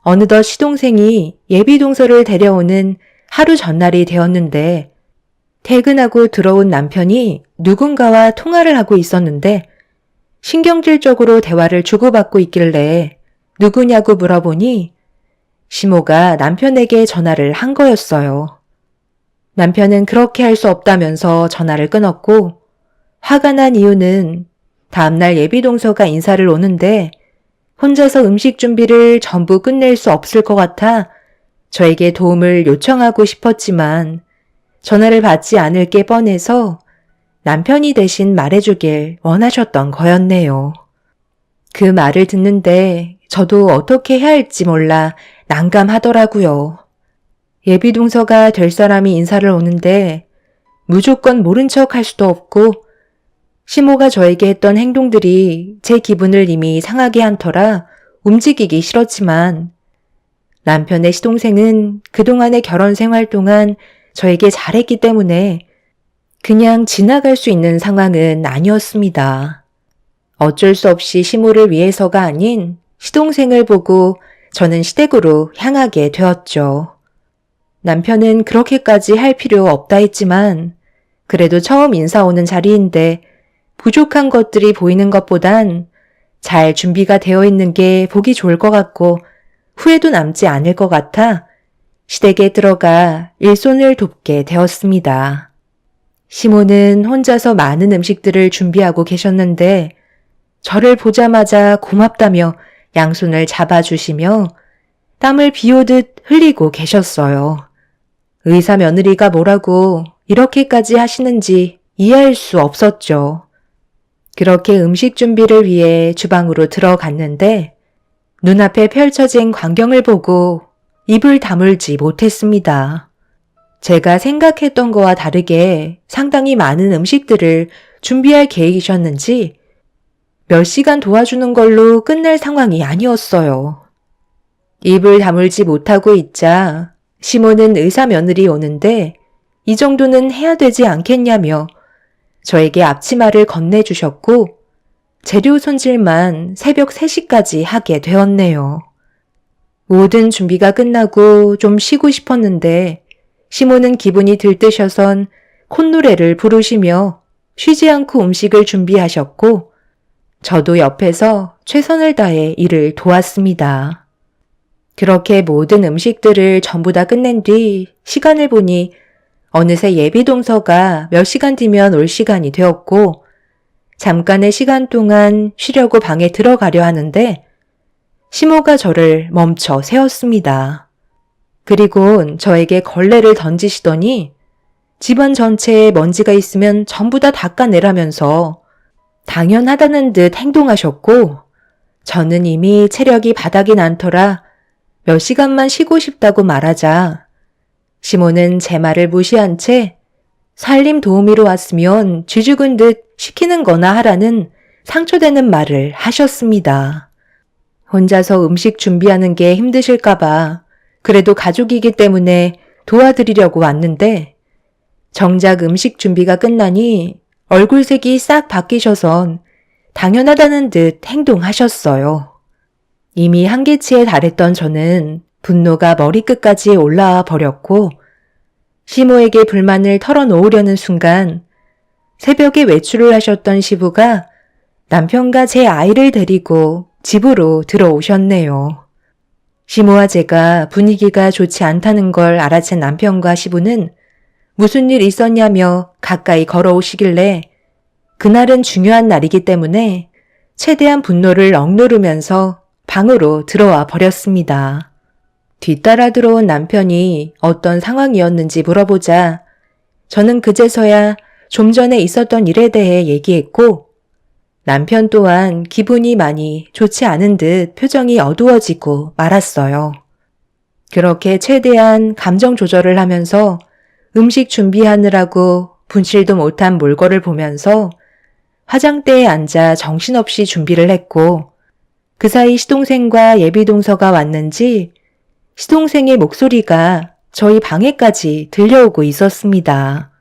어느덧 시동생이 예비 동서를 데려오는 하루 전날이 되었는데 퇴근하고 들어온 남편이 누군가와 통화를 하고 있었는데 신경질적으로 대화를 주고받고 있길래 누구냐고 물어보니 시모가 남편에게 전화를 한 거였어요. 남편은 그렇게 할 수 없다면서 전화를 끊었고 화가 난 이유는 다음날 예비동서가 인사를 오는데 혼자서 음식 준비를 전부 끝낼 수 없을 것 같아 저에게 도움을 요청하고 싶었지만 전화를 받지 않을 게 뻔해서 남편이 대신 말해주길 원하셨던 거였네요. 그 말을 듣는데 저도 어떻게 해야 할지 몰라 난감하더라고요. 예비동서가 될 사람이 인사를 오는데 무조건 모른 척 할 수도 없고 시모가 저에게 했던 행동들이 제 기분을 이미 상하게 한 터라 움직이기 싫었지만 남편의 시동생은 그동안의 결혼 생활 동안 저에게 잘했기 때문에 그냥 지나갈 수 있는 상황은 아니었습니다. 어쩔 수 없이 시모를 위해서가 아닌 시동생을 보고 저는 시댁으로 향하게 되었죠. 남편은 그렇게까지 할 필요 없다 했지만 그래도 처음 인사 오는 자리인데 부족한 것들이 보이는 것보단 잘 준비가 되어 있는 게 보기 좋을 것 같고 후회도 남지 않을 것 같아 시댁에 들어가 일손을 돕게 되었습니다. 시모는 혼자서 많은 음식들을 준비하고 계셨는데 저를 보자마자 고맙다며 양손을 잡아주시며 땀을 비오듯 흘리고 계셨어요. 의사 며느리가 뭐라고 이렇게까지 하시는지 이해할 수 없었죠. 그렇게 음식 준비를 위해 주방으로 들어갔는데 눈앞에 펼쳐진 광경을 보고 입을 다물지 못했습니다. 제가 생각했던 거와 다르게 상당히 많은 음식들을 준비할 계획이셨는지 몇 시간 도와주는 걸로 끝날 상황이 아니었어요. 입을 다물지 못하고 있자 시모는 의사 며느리 오는데 이 정도는 해야 되지 않겠냐며 저에게 앞치마를 건네주셨고 재료 손질만 새벽 3시까지 하게 되었네요. 모든 준비가 끝나고 좀 쉬고 싶었는데 시모는 기분이 들뜨셔선 콧노래를 부르시며 쉬지 않고 음식을 준비하셨고 저도 옆에서 최선을 다해 일을 도왔습니다. 그렇게 모든 음식들을 전부 다 끝낸 뒤 시간을 보니 어느새 예비동서가 몇 시간 뒤면 올 시간이 되었고 잠깐의 시간 동안 쉬려고 방에 들어가려 하는데 시모가 저를 멈춰 세웠습니다. 그리고 저에게 걸레를 던지시더니 집안 전체에 먼지가 있으면 전부 다 닦아내라면서 당연하다는 듯 행동하셨고 저는 이미 체력이 바닥이 난 터라 몇 시간만 쉬고 싶다고 말하자 시모는 제 말을 무시한 채 살림 도우미로 왔으면 쥐죽은 듯 시키는 거나 하라는 상처되는 말을 하셨습니다. 혼자서 음식 준비하는 게 힘드실까봐 그래도 가족이기 때문에 도와드리려고 왔는데 정작 음식 준비가 끝나니 얼굴색이 싹 바뀌셔선 당연하다는 듯 행동하셨어요. 이미 한계치에 달했던 저는 분노가 머리끝까지 올라와 버렸고 시모에게 불만을 털어놓으려는 순간 새벽에 외출을 하셨던 시부가 남편과 제 아이를 데리고 집으로 들어오셨네요. 시모와 제가 분위기가 좋지 않다는 걸 알아챈 남편과 시부는 무슨 일 있었냐며 가까이 걸어오시길래 그날은 중요한 날이기 때문에 최대한 분노를 억누르면서 방으로 들어와 버렸습니다. 뒤따라 들어온 남편이 어떤 상황이었는지 물어보자 저는 그제서야 좀 전에 있었던 일에 대해 얘기했고 남편 또한 기분이 많이 좋지 않은 듯 표정이 어두워지고 말았어요. 그렇게 최대한 감정 조절을 하면서 음식 준비하느라고 분실도 못한 몰골을 보면서 화장대에 앉아 정신없이 준비를 했고 그 사이 시동생과 예비동서가 왔는지 시동생의 목소리가 저희 방에까지 들려오고 있었습니다.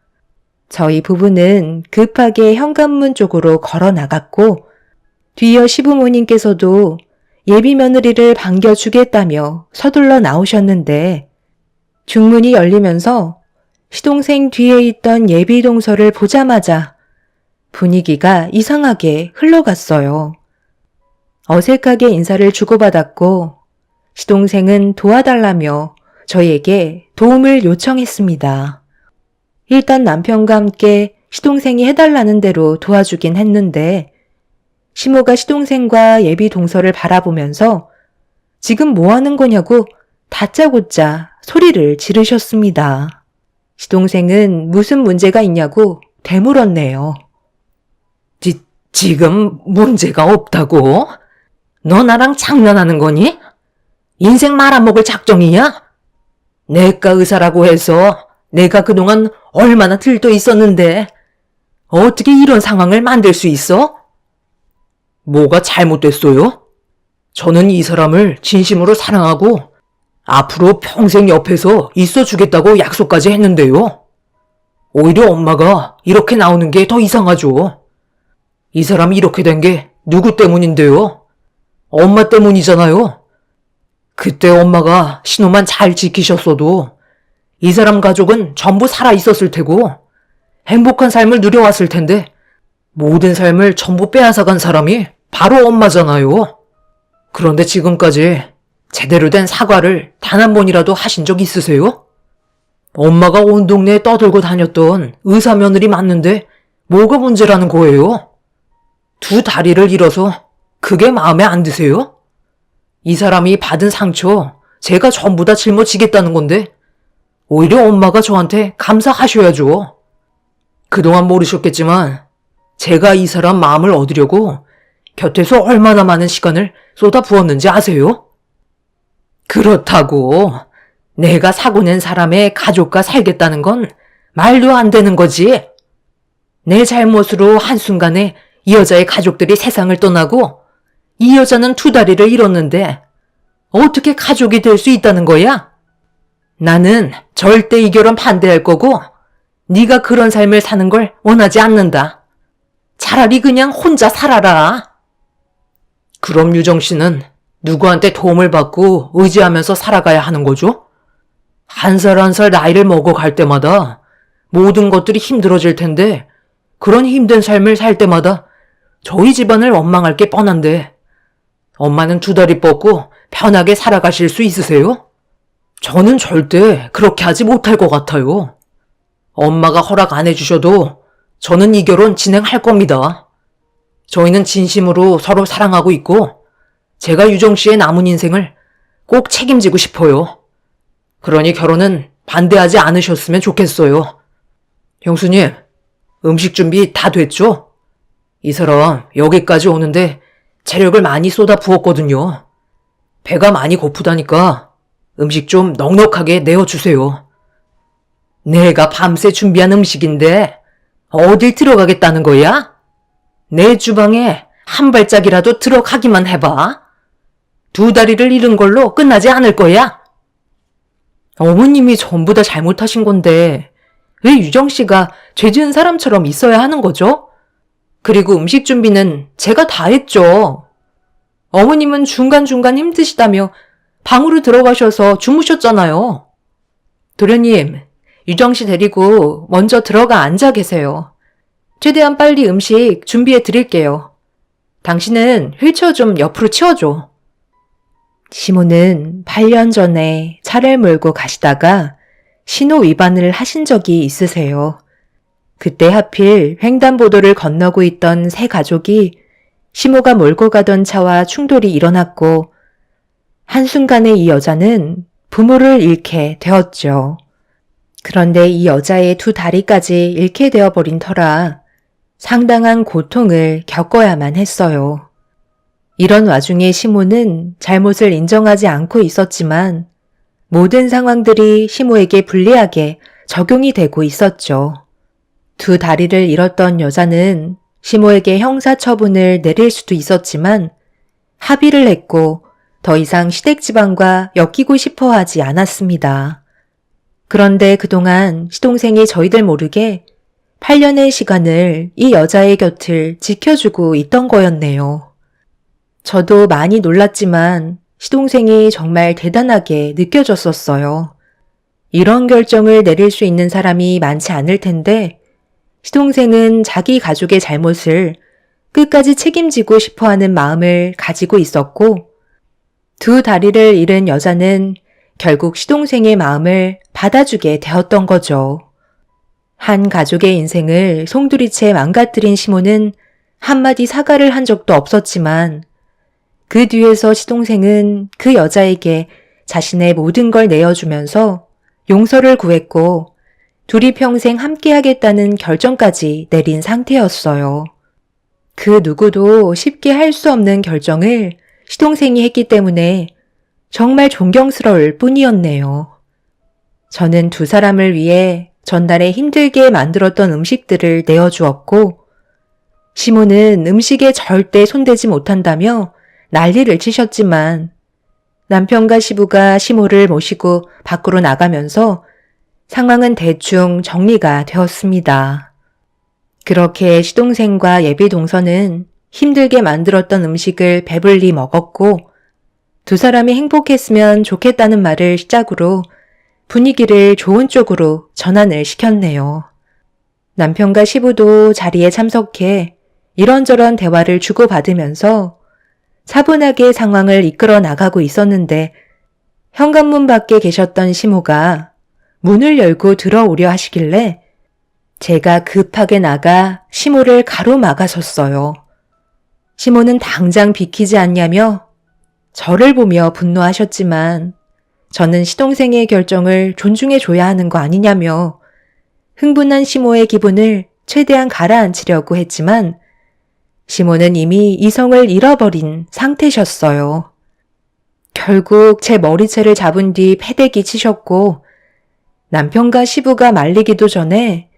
저희 부부는 급하게 현관문 쪽으로 걸어 나갔고 뒤이어 시부모님께서도 예비 며느리를 반겨주겠다며 서둘러 나오셨는데 중문이 열리면서 시동생 뒤에 있던 예비 동서를 보자마자 분위기가 이상하게 흘러갔어요. 어색하게 인사를 주고받았고 시동생은 도와달라며 저희에게 도움을 요청했습니다. 일단 남편과 함께 시동생이 해달라는 대로 도와주긴 했는데 시모가 시동생과 예비 동서를 바라보면서 지금 뭐 하는 거냐고 다짜고짜 소리를 지르셨습니다. 시동생은 무슨 문제가 있냐고 되물었네요. 지금 문제가 없다고? 너 나랑 장난하는 거니? 인생 말아먹을 작정이야? 내과 의사라고 해서 내가 그동안 얼마나 들떠 있었는데 어떻게 이런 상황을 만들 수 있어? 뭐가 잘못됐어요? 저는 이 사람을 진심으로 사랑하고 앞으로 평생 옆에서 있어주겠다고 약속까지 했는데요. 오히려 엄마가 이렇게 나오는 게 더 이상하죠. 이 사람이 이렇게 된 게 누구 때문인데요? 엄마 때문이잖아요. 그때 엄마가 신호만 잘 지키셨어도 이 사람 가족은 전부 살아있었을 테고 행복한 삶을 누려왔을 텐데 모든 삶을 전부 빼앗아간 사람이 바로 엄마잖아요. 그런데 지금까지 제대로 된 사과를 단 한 번이라도 하신 적 있으세요? 엄마가 온 동네에 떠들고 다녔던 의사 며느리 맞는데 뭐가 문제라는 거예요? 두 다리를 잃어서 그게 마음에 안 드세요? 이 사람이 받은 상처 제가 전부 다 짊어지겠다는 건데 오히려 엄마가 저한테 감사하셔야죠. 그동안 모르셨겠지만 제가 이 사람 마음을 얻으려고 곁에서 얼마나 많은 시간을 쏟아부었는지 아세요? 그렇다고 내가 사고 낸 사람의 가족과 살겠다는 건 말도 안 되는 거지. 내 잘못으로 한순간에 이 여자의 가족들이 세상을 떠나고 이 여자는 두 다리를 잃었는데 어떻게 가족이 될 수 있다는 거야? 나는 절대 이 결혼 반대할 거고 네가 그런 삶을 사는 걸 원하지 않는다. 차라리 그냥 혼자 살아라. 그럼 유정 씨는 누구한테 도움을 받고 의지하면서 살아가야 하는 거죠? 한 살 한 살 나이를 먹어갈 때마다 모든 것들이 힘들어질 텐데 그런 힘든 삶을 살 때마다 저희 집안을 원망할 게 뻔한데 엄마는 두 다리 뻗고 편하게 살아가실 수 있으세요? 저는 절대 그렇게 하지 못할 것 같아요. 엄마가 허락 안 해주셔도 저는 이 결혼 진행할 겁니다. 저희는 진심으로 서로 사랑하고 있고 제가 유정 씨의 남은 인생을 꼭 책임지고 싶어요. 그러니 결혼은 반대하지 않으셨으면 좋겠어요. 형수님, 음식 준비 다 됐죠? 이 사람 여기까지 오는데 체력을 많이 쏟아 부었거든요. 배가 많이 고프다니까 음식 좀 넉넉하게 내어주세요. 내가 밤새 준비한 음식인데 어딜 들어가겠다는 거야? 내 주방에 한 발짝이라도 들어가기만 해봐. 두 다리를 잃은 걸로 끝나지 않을 거야. 어머님이 전부 다 잘못하신 건데 왜 유정 씨가 죄 지은 사람처럼 있어야 하는 거죠? 그리고 음식 준비는 제가 다 했죠. 어머님은 중간중간 힘드시다며 방으로 들어가셔서 주무셨잖아요. 도련님, 유정 씨 데리고 먼저 들어가 앉아 계세요. 최대한 빨리 음식 준비해 드릴게요. 당신은 휠체어 좀 옆으로 치워줘. 시모는 8년 전에 차를 몰고 가시다가 신호 위반을 하신 적이 있으세요. 그때 하필 횡단보도를 건너고 있던 세 가족이 시모가 몰고 가던 차와 충돌이 일어났고 한순간에 이 여자는 부모를 잃게 되었죠. 그런데 이 여자의 두 다리까지 잃게 되어버린 터라 상당한 고통을 겪어야만 했어요. 이런 와중에 시모는 잘못을 인정하지 않고 있었지만 모든 상황들이 시모에게 불리하게 적용이 되고 있었죠. 두 다리를 잃었던 여자는 시모에게 형사처분을 내릴 수도 있었지만 합의를 했고 더 이상 시댁집안과 엮이고 싶어 하지 않았습니다. 그런데 그동안 시동생이 저희들 모르게 8년의 시간을 이 여자의 곁을 지켜주고 있던 거였네요. 저도 많이 놀랐지만 시동생이 정말 대단하게 느껴졌었어요. 이런 결정을 내릴 수 있는 사람이 많지 않을 텐데 시동생은 자기 가족의 잘못을 끝까지 책임지고 싶어하는 마음을 가지고 있었고 두 다리를 잃은 여자는 결국 시동생의 마음을 받아주게 되었던 거죠. 한 가족의 인생을 송두리째 망가뜨린 시모는 한마디 사과를 한 적도 없었지만 그 뒤에서 시동생은 그 여자에게 자신의 모든 걸 내어주면서 용서를 구했고 둘이 평생 함께하겠다는 결정까지 내린 상태였어요. 그 누구도 쉽게 할 수 없는 결정을 시동생이 했기 때문에 정말 존경스러울 뿐이었네요. 저는 두 사람을 위해 전날에 힘들게 만들었던 음식들을 내어주었고 시모는 음식에 절대 손대지 못한다며 난리를 치셨지만 남편과 시부가 시모를 모시고 밖으로 나가면서 상황은 대충 정리가 되었습니다. 그렇게 시동생과 예비동서는 힘들게 만들었던 음식을 배불리 먹었고 두 사람이 행복했으면 좋겠다는 말을 시작으로 분위기를 좋은 쪽으로 전환을 시켰네요. 남편과 시부도 자리에 참석해 이런저런 대화를 주고받으면서 차분하게 상황을 이끌어 나가고 있었는데 현관문 밖에 계셨던 시모가 문을 열고 들어오려 하시길래 제가 급하게 나가 시모를 가로막아섰어요. 시모는 당장 비키지 않냐며 저를 보며 분노하셨지만 저는 시동생의 결정을 존중해줘야 하는 거 아니냐며 흥분한 시모의 기분을 최대한 가라앉히려고 했지만 시모는 이미 이성을 잃어버린 상태셨어요. 결국 제 머리채를 잡은 뒤 패대기 치셨고 남편과 시부가 말리기도 전에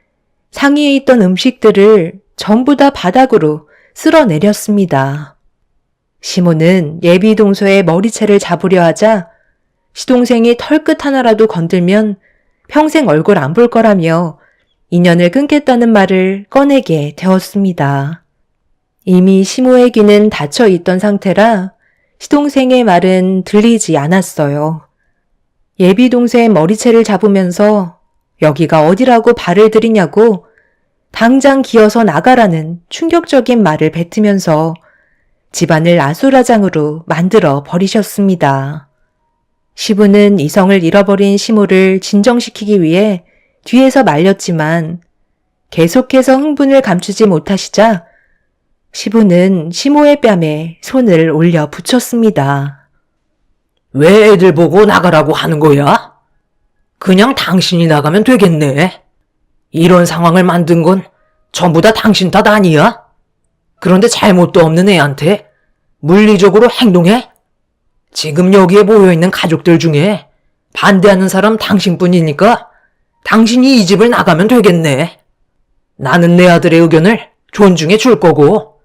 상의에 있던 음식들을 전부 다 바닥으로 쓸어내렸습니다. 시모는 예비동서의 머리채를 잡으려 하자 시동생이 털끝 하나라도 건들면 평생 얼굴 안 볼 거라며 인연을 끊겠다는 말을 꺼내게 되었습니다. 이미 시모의 귀는 닫혀 있던 상태라 시동생의 말은 들리지 않았어요. 예비동서의 머리채를 잡으면서 여기가 어디라고 발을 들이냐고 당장 기어서 나가라는 충격적인 말을 뱉으면서 집안을 아수라장으로 만들어 버리셨습니다. 시부는 이성을 잃어버린 시모를 진정시키기 위해 뒤에서 말렸지만 계속해서 흥분을 감추지 못하시자 시부는 시모의 뺨에 손을 올려 붙였습니다. 왜 애들 보고 나가라고 하는 거야? 그냥 당신이 나가면 되겠네. 이런 상황을 만든 건 전부 다 당신 탓 아니야? 그런데 잘못도 없는 애한테 물리적으로 행동해? 지금 여기에 모여있는 가족들 중에 반대하는 사람 당신뿐이니까 당신이 이 집을 나가면 되겠네. 나는 내 아들의 의견을 존중해 줄 거고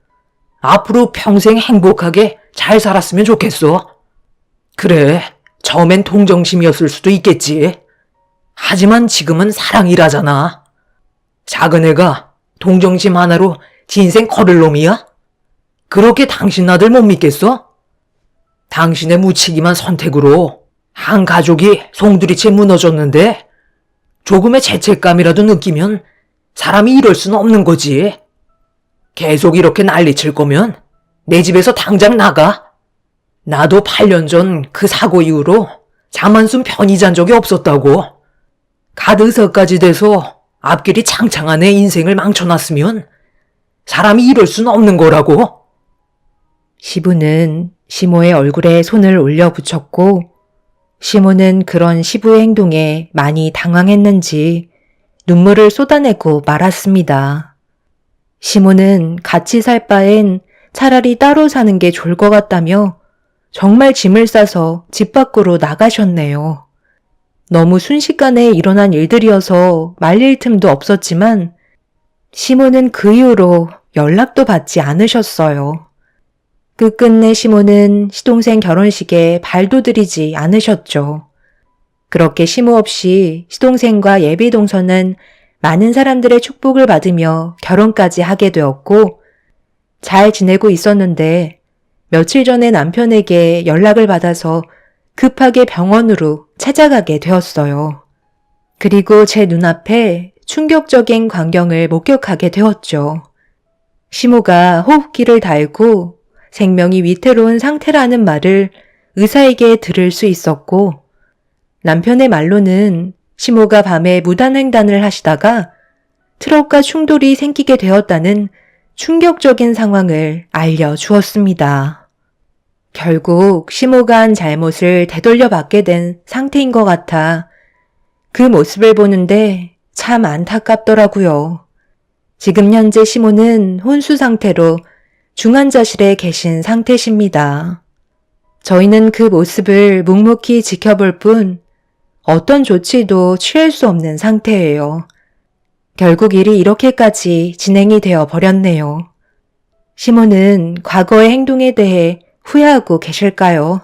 앞으로 평생 행복하게 잘 살았으면 좋겠어. 그래, 처음엔 동정심이었을 수도 있겠지. 하지만 지금은 사랑이라잖아. 작은 애가 동정심 하나로 인생 걸을 놈이야? 그렇게 당신 아들 못 믿겠어? 당신의 무책임한 선택으로 한 가족이 송두리째 무너졌는데 조금의 죄책감이라도 느끼면 사람이 이럴 수는 없는 거지. 계속 이렇게 난리칠 거면 내 집에서 당장 나가. 나도 8년 전 그 사고 이후로 잠 한숨 편히 잔 적이 없었다고. 가드서까지 돼서 앞길이 창창한 내 인생을 망쳐놨으면 사람이 이럴 수는 없는 거라고. 시부는 시모의 얼굴에 손을 올려 붙였고 시모는 그런 시부의 행동에 많이 당황했는지 눈물을 쏟아내고 말았습니다. 시모는 같이 살 바엔 차라리 따로 사는 게 좋을 것 같다며 정말 짐을 싸서 집 밖으로 나가셨네요. 너무 순식간에 일어난 일들이어서 말릴 틈도 없었지만 시모는 그 이후로 연락도 받지 않으셨어요. 끝끝내 시모는 시동생 결혼식에 발도 들이지 않으셨죠. 그렇게 시모 없이 시동생과 예비동서는 많은 사람들의 축복을 받으며 결혼까지 하게 되었고 잘 지내고 있었는데 며칠 전에 남편에게 연락을 받아서 급하게 병원으로 찾아가게 되었어요. 그리고 제 눈앞에 충격적인 광경을 목격하게 되었죠. 시모가 호흡기를 달고 생명이 위태로운 상태라는 말을 의사에게 들을 수 있었고 남편의 말로는 시모가 밤에 무단횡단을 하시다가 트럭과 충돌이 생기게 되었다는 충격적인 상황을 알려주었습니다. 결국 시모가 한 잘못을 되돌려받게 된 상태인 것 같아 그 모습을 보는데 참 안타깝더라고요. 지금 현재 시모는 혼수 상태로 중환자실에 계신 상태십니다. 저희는 그 모습을 묵묵히 지켜볼 뿐 어떤 조치도 취할 수 없는 상태예요. 결국 일이 이렇게까지 진행이 되어 버렸네요. 시모는 과거의 행동에 대해 후회하고 계실까요?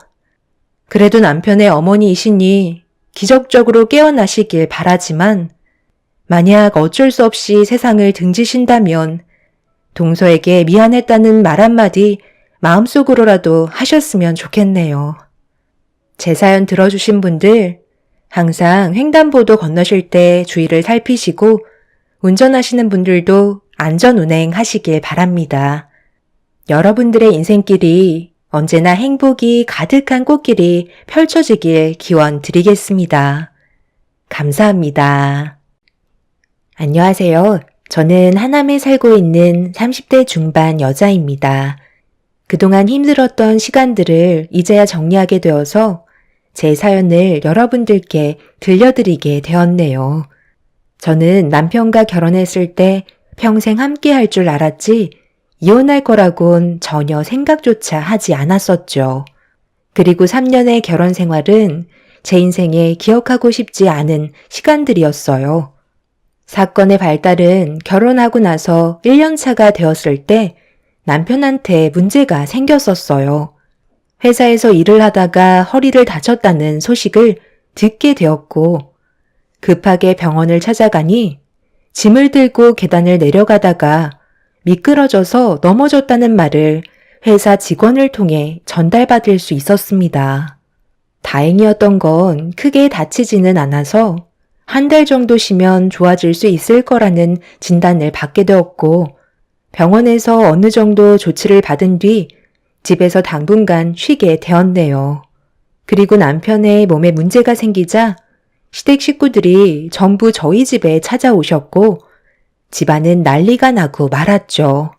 그래도 남편의 어머니이시니 기적적으로 깨어나시길 바라지만 만약 어쩔 수 없이 세상을 등지신다면 동서에게 미안했다는 말 한마디 마음속으로라도 하셨으면 좋겠네요. 제 사연 들어주신 분들 항상 횡단보도 건너실 때 주의를 살피시고 운전하시는 분들도 안전운행 하시길 바랍니다. 여러분들의 인생길이 언제나 행복이 가득한 꽃길이 펼쳐지길 기원 드리겠습니다. 감사합니다. 안녕하세요. 저는 하남에 살고 있는 30대 중반 여자입니다. 그동안 힘들었던 시간들을 이제야 정리하게 되어서 제 사연을 여러분들께 들려드리게 되었네요. 저는 남편과 결혼했을 때 평생 함께 할 줄 알았지 이혼할 거라곤 전혀 생각조차 하지 않았었죠. 그리고 3년의 결혼 생활은 제 인생에 기억하고 싶지 않은 시간들이었어요. 사건의 발달은 결혼하고 나서 1년 차가 되었을 때 남편한테 문제가 생겼었어요. 회사에서 일을 하다가 허리를 다쳤다는 소식을 듣게 되었고 급하게 병원을 찾아가니 짐을 들고 계단을 내려가다가 미끄러져서 넘어졌다는 말을 회사 직원을 통해 전달받을 수 있었습니다. 다행이었던 건 크게 다치지는 않아서 한 달 정도 쉬면 좋아질 수 있을 거라는 진단을 받게 되었고 병원에서 어느 정도 조치를 받은 뒤 집에서 당분간 쉬게 되었네요. 그리고 남편의 몸에 문제가 생기자 시댁 식구들이 전부 저희 집에 찾아오셨고 집안은 난리가 나고 말았죠.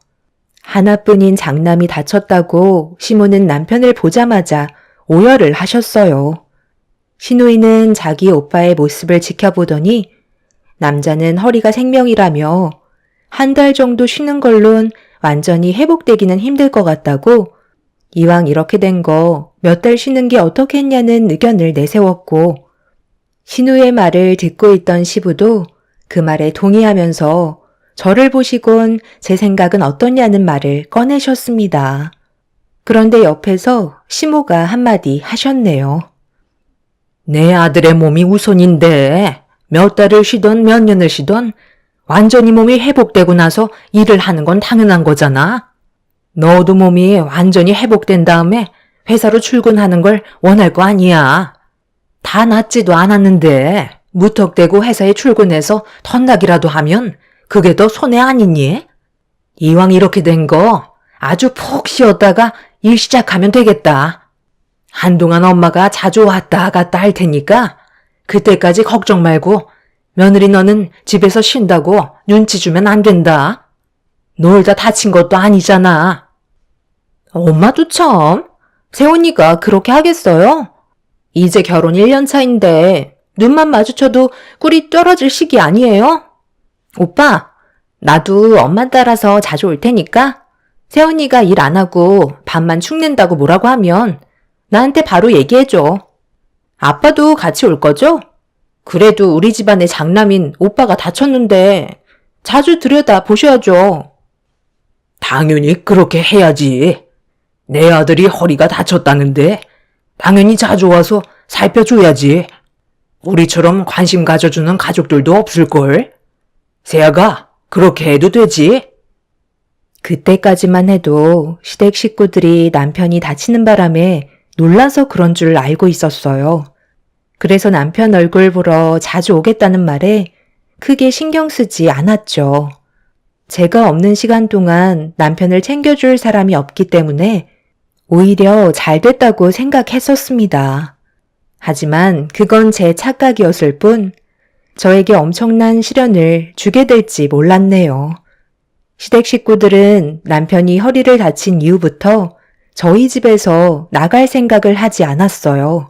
하나뿐인 장남이 다쳤다고 시모는 남편을 보자마자 오열을 하셨어요. 시누이는 자기 오빠의 모습을 지켜보더니 남자는 허리가 생명이라며 한 달 정도 쉬는 걸론 완전히 회복되기는 힘들 것 같다고 이왕 이렇게 된 거 몇 달 쉬는 게 어떻겠냐는 의견을 내세웠고 시누이의 말을 듣고 있던 시부도 그 말에 동의하면서 저를 보시곤 제 생각은 어떠냐는 말을 꺼내셨습니다. 그런데 옆에서 시모가 한마디 하셨네요. 내 아들의 몸이 우선인데 몇 달을 쉬던 몇 년을 쉬던 완전히 몸이 회복되고 나서 일을 하는 건 당연한 거잖아. 너도 몸이 완전히 회복된 다음에 회사로 출근하는 걸 원할 거 아니야. 다 낫지도 않았는데 무턱대고 회사에 출근해서 턴나기라도 하면 그게 더 손해 아니니? 이왕 이렇게 된 거 아주 푹 쉬었다가 일 시작하면 되겠다. 한동안 엄마가 자주 왔다 갔다 할 테니까 그때까지 걱정 말고 며느리 너는 집에서 쉰다고 눈치 주면 안 된다. 놀다 다친 것도 아니잖아. 엄마도 참, 새언니가 그렇게 하겠어요? 이제 결혼 1년 차인데 눈만 마주쳐도 꿀이 떨어질 시기 아니에요? 오빠, 나도 엄마 따라서 자주 올 테니까 새언니가 일 안 하고 밥만 축낸다고 뭐라고 하면 나한테 바로 얘기해줘. 아빠도 같이 올 거죠? 그래도 우리 집안의 장남인 오빠가 다쳤는데 자주 들여다 보셔야죠. 당연히 그렇게 해야지. 내 아들이 허리가 다쳤다는데 당연히 자주 와서 살펴줘야지. 우리처럼 관심 가져주는 가족들도 없을걸. 세아가 그렇게 해도 되지? 그때까지만 해도 시댁 식구들이 남편이 다치는 바람에 놀라서 그런 줄 알고 있었어요. 그래서 남편 얼굴 보러 자주 오겠다는 말에 크게 신경 쓰지 않았죠. 제가 없는 시간 동안 남편을 챙겨줄 사람이 없기 때문에 오히려 잘 됐다고 생각했었습니다. 하지만 그건 제 착각이었을 뿐 저에게 엄청난 시련을 주게 될지 몰랐네요. 시댁 식구들은 남편이 허리를 다친 이후부터 저희 집에서 나갈 생각을 하지 않았어요.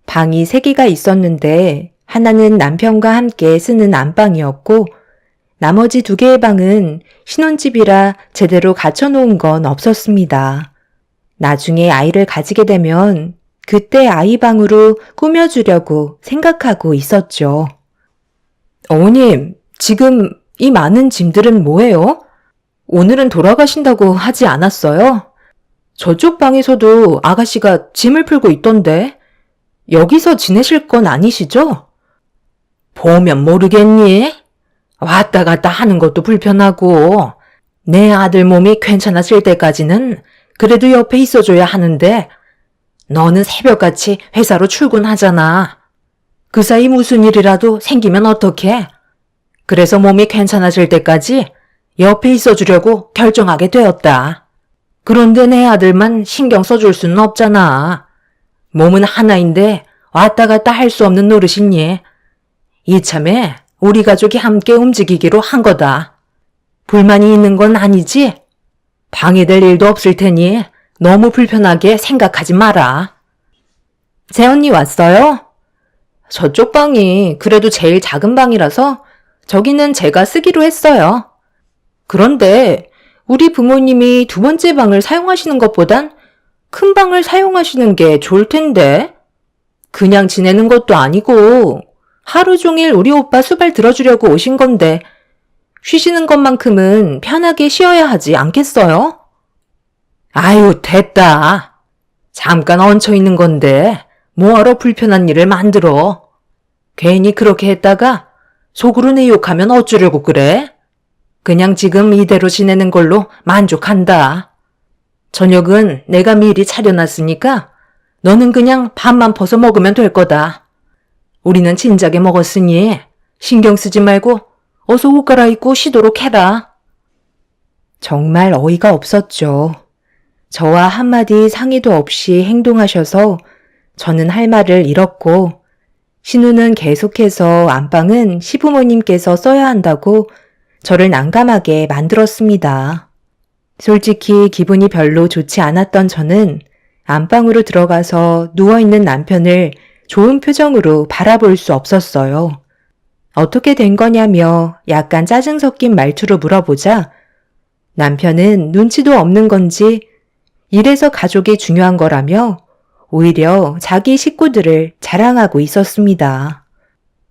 방이 3개가 있었는데 하나는 남편과 함께 쓰는 안방이었고 나머지 2개의 방은 신혼집이라 제대로 갖춰놓은 건 없었습니다. 나중에 아이를 가지게 되면 그때 아이 방으로 꾸며주려고 생각하고 있었죠. 어머님, 지금 이 많은 짐들은 뭐예요? 오늘은 돌아가신다고 하지 않았어요? 저쪽 방에서도 아가씨가 짐을 풀고 있던데 여기서 지내실 건 아니시죠? 보면 모르겠니? 왔다 갔다 하는 것도 불편하고 내 아들 몸이 괜찮아질 때까지는 그래도 옆에 있어줘야 하는데 너는 새벽같이 회사로 출근하잖아. 그 사이 무슨 일이라도 생기면 어떡해? 그래서 몸이 괜찮아질 때까지 옆에 있어주려고 결정하게 되었다. 그런데 내 아들만 신경 써줄 수는 없잖아. 몸은 하나인데 왔다 갔다 할 수 없는 노릇이니. 이참에 우리 가족이 함께 움직이기로 한 거다. 불만이 있는 건 아니지? 방해될 일도 없을 테니 너무 불편하게 생각하지 마라. 새언니 왔어요? 저쪽 방이 그래도 제일 작은 방이라서 저기는 제가 쓰기로 했어요. 그런데 우리 부모님이 2번째 방을 사용하시는 것보단 큰 방을 사용하시는 게 좋을 텐데. 그냥 지내는 것도 아니고 하루 종일 우리 오빠 수발 들어주려고 오신 건데 쉬시는 것만큼은 편하게 쉬어야 하지 않겠어요? 아유, 됐다. 잠깐 얹혀 있는 건데 뭐하러 불편한 일을 만들어. 괜히 그렇게 했다가 속으로 내 욕하면 어쩌려고 그래? 그냥 지금 이대로 지내는 걸로 만족한다. 저녁은 내가 미리 차려놨으니까 너는 그냥 밥만 퍼서 먹으면 될 거다. 우리는 진작에 먹었으니 신경 쓰지 말고 어서 옷 갈아입고 쉬도록 해라. 정말 어이가 없었죠. 저와 한마디 상의도 없이 행동하셔서 저는 할 말을 잃었고 신우는 계속해서 안방은 시부모님께서 써야 한다고 저를 난감하게 만들었습니다. 솔직히 기분이 별로 좋지 않았던 저는 안방으로 들어가서 누워있는 남편을 좋은 표정으로 바라볼 수 없었어요. 어떻게 된 거냐며 약간 짜증 섞인 말투로 물어보자 남편은 눈치도 없는 건지 이래서 가족이 중요한 거라며 오히려 자기 식구들을 자랑하고 있었습니다.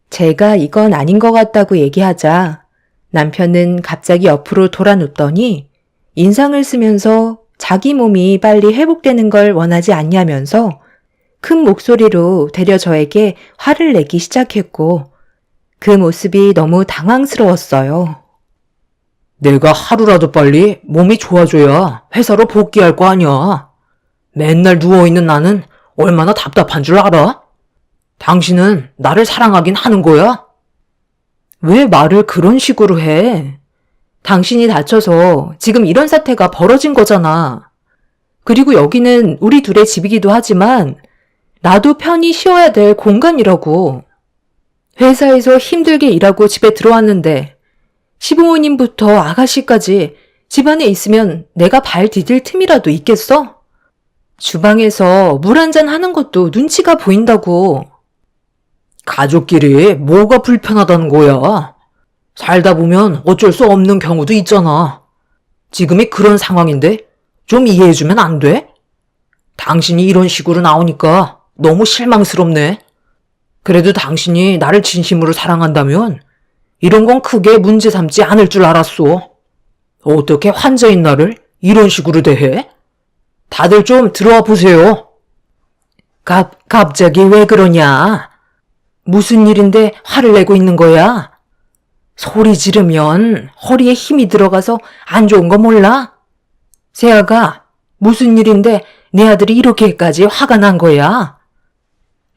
제가 이건 아닌 것 같다고 얘기하자 남편은 갑자기 옆으로 돌아 눕더니 인상을 쓰면서 자기 몸이 빨리 회복되는 걸 원하지 않냐면서 큰 목소리로 되려 저에게 화를 내기 시작했고 그 모습이 너무 당황스러웠어요. 내가 하루라도 빨리 몸이 좋아져야 회사로 복귀할 거 아니야. 맨날 누워있는 나는 얼마나 답답한 줄 알아? 당신은 나를 사랑하긴 하는 거야? 왜 말을 그런 식으로 해? 당신이 다쳐서 지금 이런 사태가 벌어진 거잖아. 그리고 여기는 우리 둘의 집이기도 하지만 나도 편히 쉬어야 될 공간이라고. 회사에서 힘들게 일하고 집에 들어왔는데 시부모님부터 아가씨까지 집안에 있으면 내가 발 디딜 틈이라도 있겠어? 주방에서 물 한잔 하는 것도 눈치가 보인다고. 가족끼리 뭐가 불편하다는 거야? 살다 보면 어쩔 수 없는 경우도 있잖아. 지금이 그런 상황인데 좀 이해해주면 안 돼? 당신이 이런 식으로 나오니까 너무 실망스럽네. 그래도 당신이 나를 진심으로 사랑한다면 이런 건 크게 문제 삼지 않을 줄 알았어. 어떻게 환자인 나를 이런 식으로 대해? 다들 좀 들어와 보세요. 갑자기 왜 그러냐? 무슨 일인데 화를 내고 있는 거야? 소리 지르면 허리에 힘이 들어가서 안 좋은 거 몰라? 세아가 무슨 일인데 내 아들이 이렇게까지 화가 난 거야?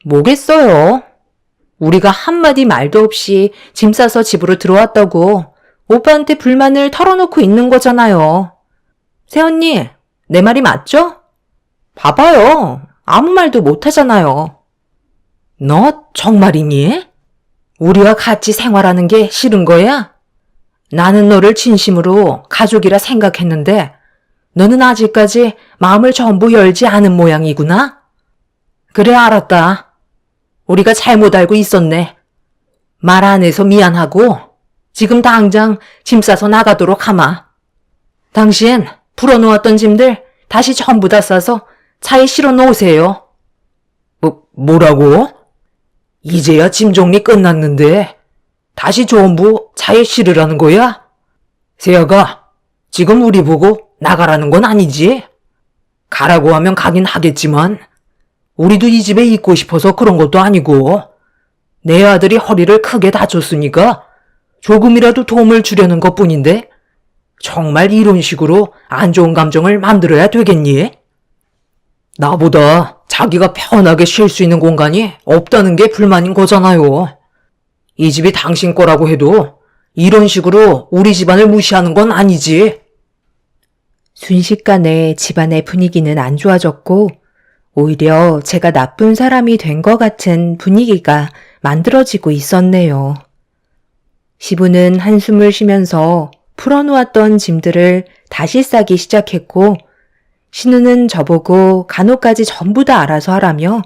뭐겠어요? 우리가 한마디 말도 없이 짐 싸서 집으로 들어왔다고 오빠한테 불만을 털어놓고 있는 거잖아요. 새언니, 내 말이 맞죠? 봐봐요. 아무 말도 못하잖아요. 너 정말이니? 우리와 같이 생활하는 게 싫은 거야? 나는 너를 진심으로 가족이라 생각했는데 너는 아직까지 마음을 전부 열지 않은 모양이구나? 그래, 알았다. 우리가 잘못 알고 있었네. 말 안 해서 미안하고 지금 당장 짐 싸서 나가도록 하마. 당신 풀어놓았던 짐들 다시 전부 다 싸서 차에 실어 놓으세요. 뭐라고? 이제야 짐 정리 끝났는데 다시 전부 차에 실으라는 거야? 세아가 지금 우리 보고 나가라는 건 아니지? 가라고 하면 가긴 하겠지만 우리도 이 집에 있고 싶어서 그런 것도 아니고 내 아들이 허리를 크게 다쳤으니까 조금이라도 도움을 주려는 것뿐인데 정말 이런 식으로 안 좋은 감정을 만들어야 되겠니? 나보다 자기가 편하게 쉴 수 있는 공간이 없다는 게 불만인 거잖아요. 이 집이 당신 거라고 해도 이런 식으로 우리 집안을 무시하는 건 아니지. 순식간에 집안의 분위기는 안 좋아졌고 오히려 제가 나쁜 사람이 된 것 같은 분위기가 만들어지고 있었네요. 시부는 한숨을 쉬면서 풀어놓았던 짐들을 다시 싸기 시작했고 신우는 저보고 간호까지 전부 다 알아서 하라며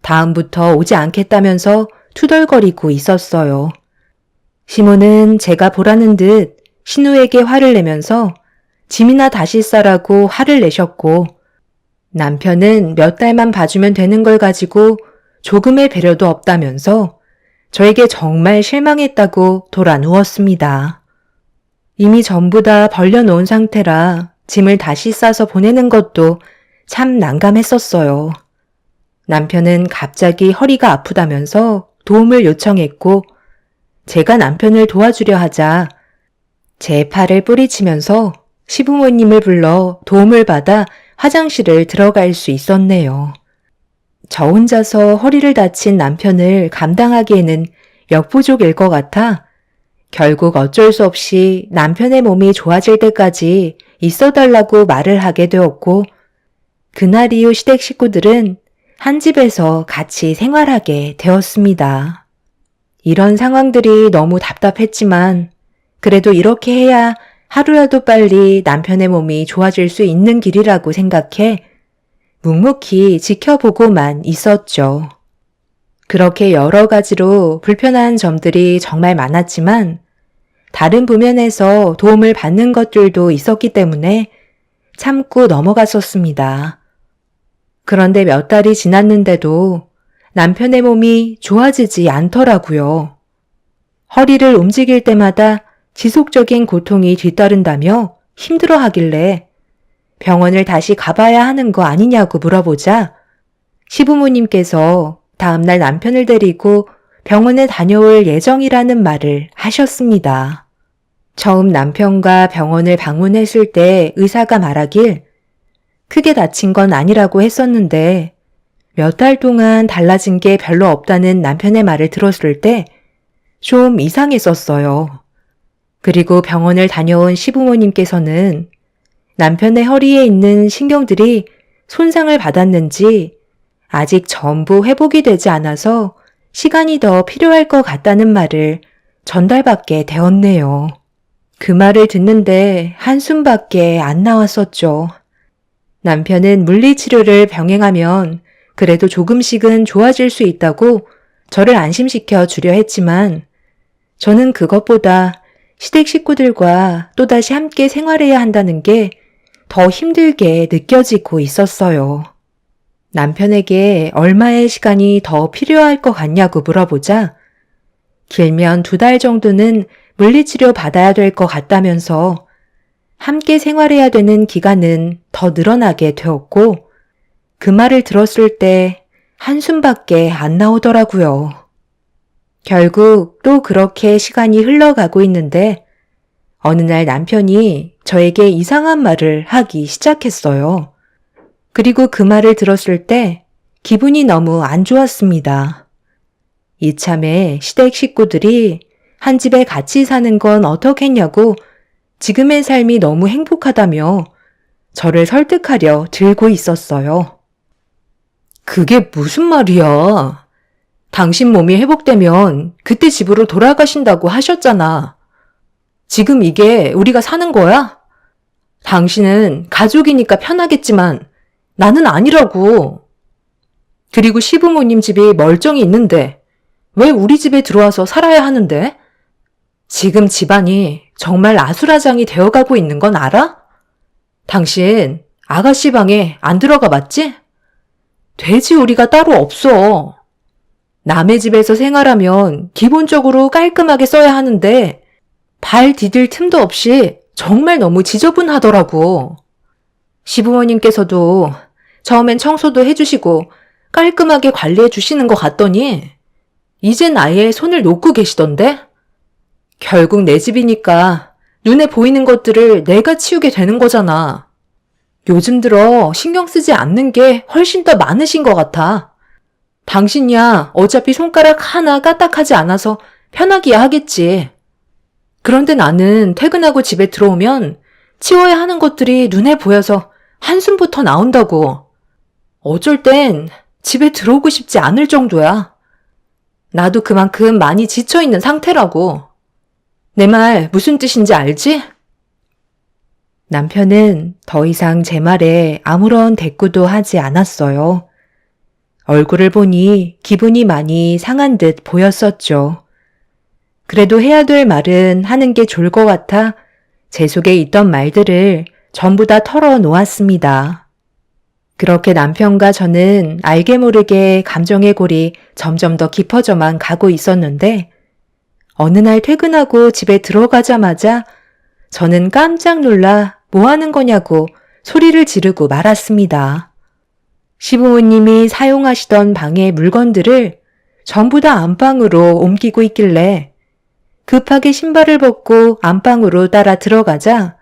다음부터 오지 않겠다면서 투덜거리고 있었어요. 시모는 제가 보라는 듯 신우에게 화를 내면서 짐이나 다시 싸라고 화를 내셨고 남편은 몇 달만 봐주면 되는 걸 가지고 조금의 배려도 없다면서 저에게 정말 실망했다고 돌아 누웠습니다. 이미 전부 다 벌려놓은 상태라 짐을 다시 싸서 보내는 것도 참 난감했었어요. 남편은 갑자기 허리가 아프다면서 도움을 요청했고 제가 남편을 도와주려 하자 제 팔을 뿌리치면서 시부모님을 불러 도움을 받아 화장실을 들어갈 수 있었네요. 저 혼자서 허리를 다친 남편을 감당하기에는 역부족일 것 같아 결국 어쩔 수 없이 남편의 몸이 좋아질 때까지 있어달라고 말을 하게 되었고 그날 이후 시댁 식구들은 한 집에서 같이 생활하게 되었습니다. 이런 상황들이 너무 답답했지만 그래도 이렇게 해야 하루라도 빨리 남편의 몸이 좋아질 수 있는 길이라고 생각해 묵묵히 지켜보고만 있었죠. 그렇게 여러 가지로 불편한 점들이 정말 많았지만 다른 부면에서 도움을 받는 것들도 있었기 때문에 참고 넘어갔었습니다. 그런데 몇 달이 지났는데도 남편의 몸이 좋아지지 않더라고요. 허리를 움직일 때마다 지속적인 고통이 뒤따른다며 힘들어하길래 병원을 다시 가봐야 하는 거 아니냐고 물어보자 시부모님께서 다음날 남편을 데리고 병원에 다녀올 예정이라는 말을 하셨습니다. 처음 남편과 병원을 방문했을 때 의사가 말하길 크게 다친 건 아니라고 했었는데 몇 달 동안 달라진 게 별로 없다는 남편의 말을 들었을 때 좀 이상했었어요. 그리고 병원을 다녀온 시부모님께서는 남편의 허리에 있는 신경들이 손상을 받았는지 아직 전부 회복이 되지 않아서 시간이 더 필요할 것 같다는 말을 전달받게 되었네요. 그 말을 듣는데 한숨밖에 안 나왔었죠. 남편은 물리치료를 병행하면 그래도 조금씩은 좋아질 수 있다고 저를 안심시켜 주려 했지만 저는 그것보다 시댁 식구들과 또다시 함께 생활해야 한다는 게 더 힘들게 느껴지고 있었어요. 남편에게 얼마의 시간이 더 필요할 것 같냐고 물어보자 길면 2달 정도는 물리치료 받아야 될 것 같다면서 함께 생활해야 되는 기간은 더 늘어나게 되었고, 그 말을 들었을 때 한숨밖에 안 나오더라고요. 결국 또 그렇게 시간이 흘러가고 있는데, 어느 날 남편이 저에게 이상한 말을 하기 시작했어요. 그리고 그 말을 들었을 때 기분이 너무 안 좋았습니다. 이참에 시댁 식구들이 한 집에 같이 사는 건 어떻겠냐고 지금의 삶이 너무 행복하다며 저를 설득하려 들고 있었어요. 그게 무슨 말이야? 당신 몸이 회복되면 그때 집으로 돌아가신다고 하셨잖아. 지금 이게 우리가 사는 거야? 당신은 가족이니까 편하겠지만 나는 아니라고. 그리고 시부모님 집이 멀쩡히 있는데 왜 우리 집에 들어와서 살아야 하는데? 지금 집안이 정말 아수라장이 되어가고 있는 건 알아? 당신 아가씨 방에 안 들어가 봤지? 돼지 우리가 따로 없어. 남의 집에서 생활하면 기본적으로 깔끔하게 써야 하는데 발 디딜 틈도 없이 정말 너무 지저분하더라고. 시부모님께서도 처음엔 청소도 해주시고 깔끔하게 관리해 주시는 것 같더니 이젠 아예 손을 놓고 계시던데? 결국 내 집이니까 눈에 보이는 것들을 내가 치우게 되는 거잖아. 요즘 들어 신경 쓰지 않는 게 훨씬 더 많으신 것 같아. 당신이야 어차피 손가락 하나 까딱하지 않아서 편하기야 하겠지. 그런데 나는 퇴근하고 집에 들어오면 치워야 하는 것들이 눈에 보여서 한숨부터 나온다고. 어쩔 땐 집에 들어오고 싶지 않을 정도야. 나도 그만큼 많이 지쳐있는 상태라고. 내 말 무슨 뜻인지 알지? 남편은 더 이상 제 말에 아무런 대꾸도 하지 않았어요. 얼굴을 보니 기분이 많이 상한 듯 보였었죠. 그래도 해야 될 말은 하는 게 좋을 것 같아 제 속에 있던 말들을 전부 다 털어놓았습니다. 그렇게 남편과 저는 알게 모르게 감정의 골이 점점 더 깊어져만 가고 있었는데 어느 날 퇴근하고 집에 들어가자마자 저는 깜짝 놀라 뭐 하는 거냐고 소리를 지르고 말았습니다. 시부모님이 사용하시던 방의 물건들을 전부 다 안방으로 옮기고 있길래 급하게 신발을 벗고 안방으로 따라 들어가자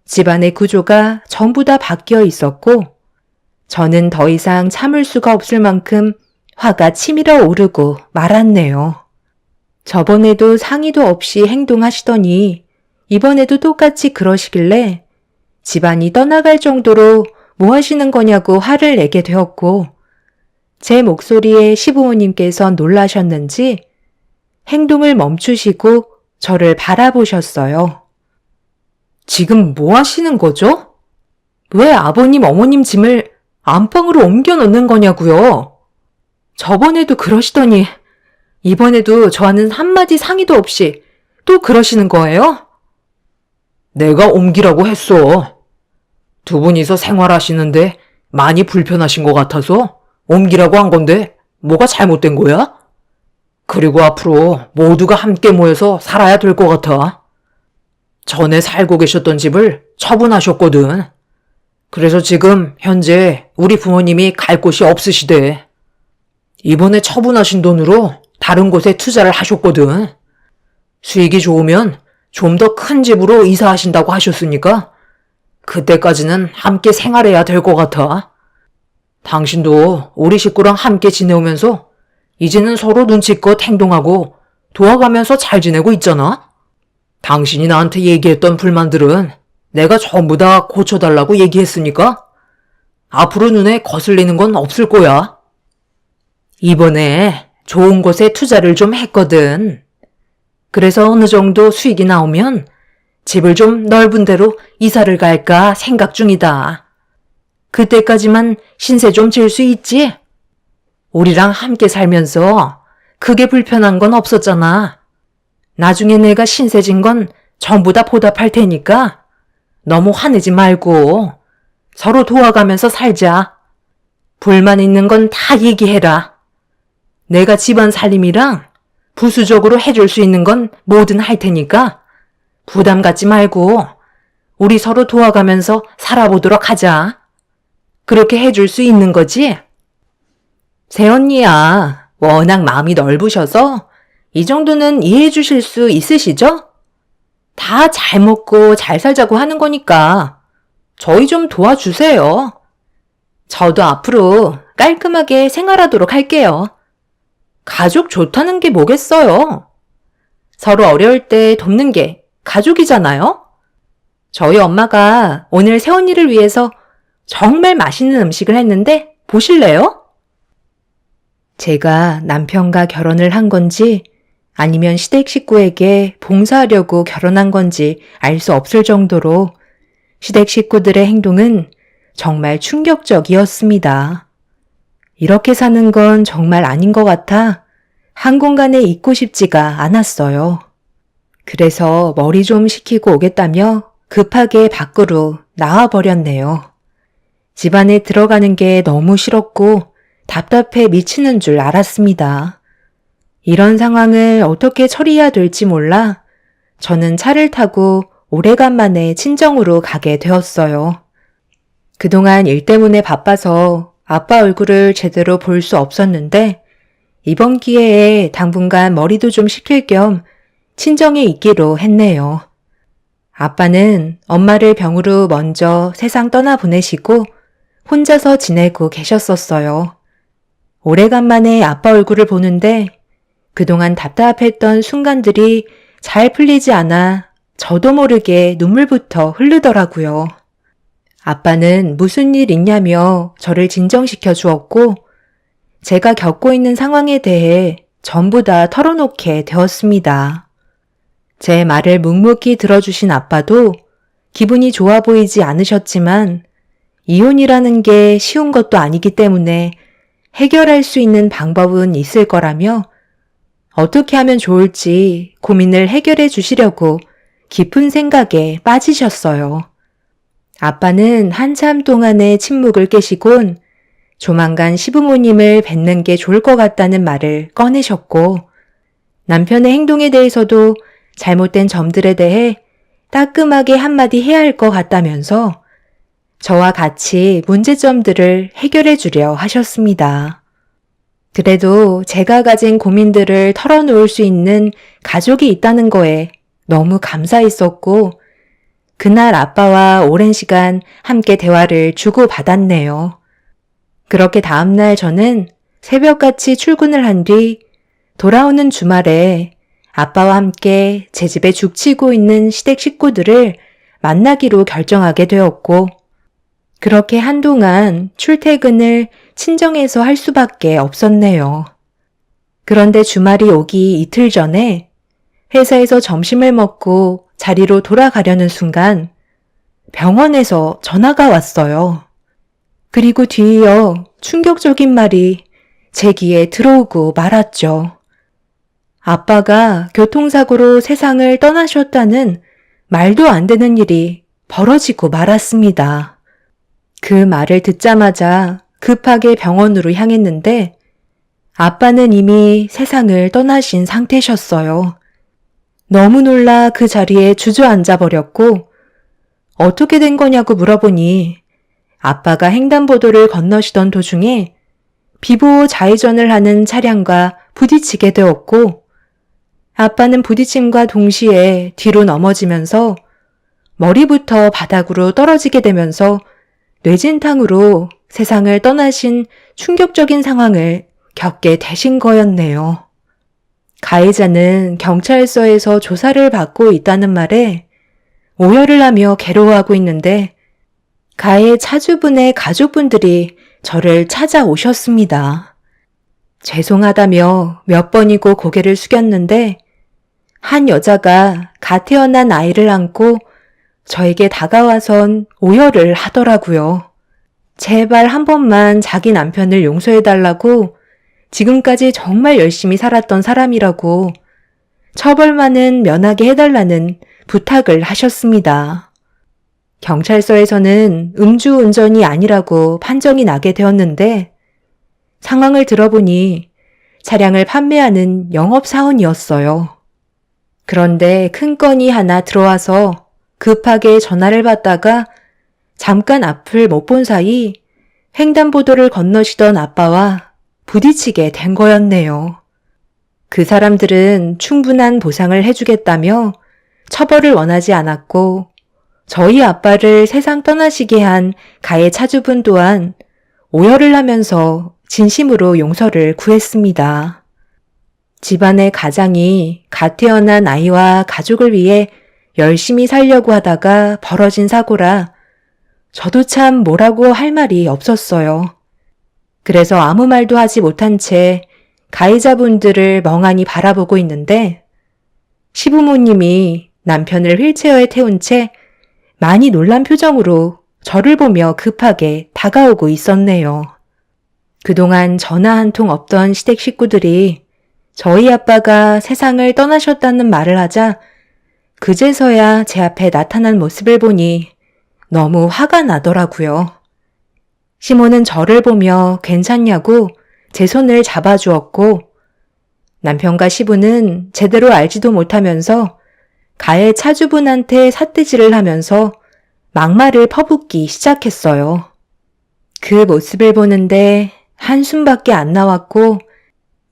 집안의 구조가 전부 다 바뀌어 있었고 저는 더 이상 참을 수가 없을 만큼 화가 치밀어 오르고 말았네요. 저번에도 상의도 없이 행동하시더니 이번에도 똑같이 그러시길래 집안이 떠나갈 정도로 뭐 하시는 거냐고 화를 내게 되었고 제 목소리에 시부모님께서 놀라셨는지 행동을 멈추시고 저를 바라보셨어요. 지금 뭐 하시는 거죠? 왜 아버님, 어머님 짐을 안방으로 옮겨 놓는 거냐고요? 저번에도 그러시더니 이번에도 저와는 한마디 상의도 없이 또 그러시는 거예요? 내가 옮기라고 했어. 두 분이서 생활하시는데 많이 불편하신 것 같아서 옮기라고 한 건데 뭐가 잘못된 거야? 그리고 앞으로 모두가 함께 모여서 살아야 될 것 같아. 전에 살고 계셨던 집을 처분하셨거든. 그래서 지금 현재 우리 부모님이 갈 곳이 없으시대. 이번에 처분하신 돈으로 다른 곳에 투자를 하셨거든. 수익이 좋으면 좀 더 큰 집으로 이사하신다고 하셨으니까 그때까지는 함께 생활해야 될 것 같아. 당신도 우리 식구랑 함께 지내오면서 이제는 서로 눈치껏 행동하고 도와가면서 잘 지내고 있잖아. 당신이 나한테 얘기했던 불만들은 내가 전부 다 고쳐달라고 얘기했으니까 앞으로 눈에 거슬리는 건 없을 거야. 이번에 좋은 곳에 투자를 좀 했거든. 그래서 어느 정도 수익이 나오면 집을 좀 넓은 데로 이사를 갈까 생각 중이다. 그때까지만 신세 좀 질 수 있지? 우리랑 함께 살면서 크게 불편한 건 없었잖아. 나중에 내가 신세 진 건 전부 다 보답할 테니까 너무 화내지 말고 서로 도와가면서 살자. 불만 있는 건 다 얘기해라. 내가 집안 살림이랑 부수적으로 해줄 수 있는 건 뭐든 할 테니까 부담 갖지 말고 우리 서로 도와가면서 살아보도록 하자. 그렇게 해줄 수 있는 거지? 새언니야, 워낙 마음이 넓으셔서 이 정도는 이해해 주실 수 있으시죠? 다 잘 먹고 잘 살자고 하는 거니까 저희 좀 도와주세요. 저도 앞으로 깔끔하게 생활하도록 할게요. 가족 좋다는 게 뭐겠어요? 서로 어려울 때 돕는 게 가족이잖아요? 저희 엄마가 오늘 새언니를 위해서 정말 맛있는 음식을 했는데 보실래요? 제가 남편과 결혼을 한 건지 아니면 시댁 식구에게 봉사하려고 결혼한 건지 알 수 없을 정도로 시댁 식구들의 행동은 정말 충격적이었습니다. 이렇게 사는 건 정말 아닌 것 같아 한 공간에 있고 싶지가 않았어요. 그래서 머리 좀 식히고 오겠다며 급하게 밖으로 나와버렸네요. 집안에 들어가는 게 너무 싫었고 답답해 미치는 줄 알았습니다. 이런 상황을 어떻게 처리해야 될지 몰라 저는 차를 타고 오래간만에 친정으로 가게 되었어요. 그동안 일 때문에 바빠서 아빠 얼굴을 제대로 볼 수 없었는데 이번 기회에 당분간 머리도 좀 식힐 겸 친정에 있기로 했네요. 아빠는 엄마를 병으로 먼저 세상 떠나보내시고 혼자서 지내고 계셨었어요. 오래간만에 아빠 얼굴을 보는데 그동안 답답했던 순간들이 잘 풀리지 않아 저도 모르게 눈물부터 흐르더라고요. 아빠는 무슨 일 있냐며 저를 진정시켜 주었고 제가 겪고 있는 상황에 대해 전부 다 털어놓게 되었습니다. 제 말을 묵묵히 들어주신 아빠도 기분이 좋아 보이지 않으셨지만 이혼이라는 게 쉬운 것도 아니기 때문에 해결할 수 있는 방법은 있을 거라며 어떻게 하면 좋을지 고민을 해결해 주시려고 깊은 생각에 빠지셨어요. 아빠는 한참 동안의 침묵을 깨시곤 조만간 시부모님을 뵙는 게 좋을 것 같다는 말을 꺼내셨고 남편의 행동에 대해서도 잘못된 점들에 대해 따끔하게 한마디 해야 할 것 같다면서 저와 같이 문제점들을 해결해 주려 하셨습니다. 그래도 제가 가진 고민들을 털어놓을 수 있는 가족이 있다는 거에 너무 감사했었고 그날 아빠와 오랜 시간 함께 대화를 주고받았네요. 그렇게 다음날 저는 새벽같이 출근을 한 뒤 돌아오는 주말에 아빠와 함께 제 집에 죽치고 있는 시댁 식구들을 만나기로 결정하게 되었고 그렇게 한동안 출퇴근을 친정에서 할 수밖에 없었네요. 그런데 주말이 오기 이틀 전에 회사에서 점심을 먹고 자리로 돌아가려는 순간 병원에서 전화가 왔어요. 그리고 뒤이어 충격적인 말이 제 귀에 들어오고 말았죠. 아빠가 교통사고로 세상을 떠나셨다는 말도 안 되는 일이 벌어지고 말았습니다. 그 말을 듣자마자 급하게 병원으로 향했는데 아빠는 이미 세상을 떠나신 상태셨어요. 너무 놀라 그 자리에 주저앉아 버렸고 어떻게 된 거냐고 물어보니 아빠가 횡단보도를 건너시던 도중에 비보호 좌회전을 하는 차량과 부딪히게 되었고 아빠는 부딪힘과 동시에 뒤로 넘어지면서 머리부터 바닥으로 떨어지게 되면서 뇌진탕으로 세상을 떠나신 충격적인 상황을 겪게 되신 거였네요. 가해자는 경찰서에서 조사를 받고 있다는 말에 오열을 하며 괴로워하고 있는데 가해 차주분의 가족분들이 저를 찾아오셨습니다. 죄송하다며 몇 번이고 고개를 숙였는데 한 여자가 갓 태어난 아이를 안고 저에게 다가와선 오열을 하더라고요. 제발 한 번만 자기 남편을 용서해달라고 지금까지 정말 열심히 살았던 사람이라고 처벌만은 면하게 해달라는 부탁을 하셨습니다. 경찰서에서는 음주운전이 아니라고 판정이 나게 되었는데 상황을 들어보니 차량을 판매하는 영업사원이었어요. 그런데 큰 건이 하나 들어와서 급하게 전화를 받다가 잠깐 앞을 못 본 사이 횡단보도를 건너시던 아빠와 부딪히게 된 거였네요. 그 사람들은 충분한 보상을 해주겠다며 처벌을 원하지 않았고 저희 아빠를 세상 떠나시게 한 가해 차주분 또한 오열을 하면서 진심으로 용서를 구했습니다. 집안의 가장이 갓 태어난 아이와 가족을 위해 열심히 살려고 하다가 벌어진 사고라 저도 참 뭐라고 할 말이 없었어요. 그래서 아무 말도 하지 못한 채 가해자분들을 멍하니 바라보고 있는데 시부모님이 남편을 휠체어에 태운 채 많이 놀란 표정으로 저를 보며 급하게 다가오고 있었네요. 그동안 전화 한 통 없던 시댁 식구들이 저희 아빠가 세상을 떠나셨다는 말을 하자 그제서야 제 앞에 나타난 모습을 보니 너무 화가 나더라고요. 시모는 저를 보며 괜찮냐고 제 손을 잡아주었고 남편과 시부는 제대로 알지도 못하면서 가해 차주분한테 삿대질을 하면서 막말을 퍼붓기 시작했어요. 그 모습을 보는데 한숨밖에 안 나왔고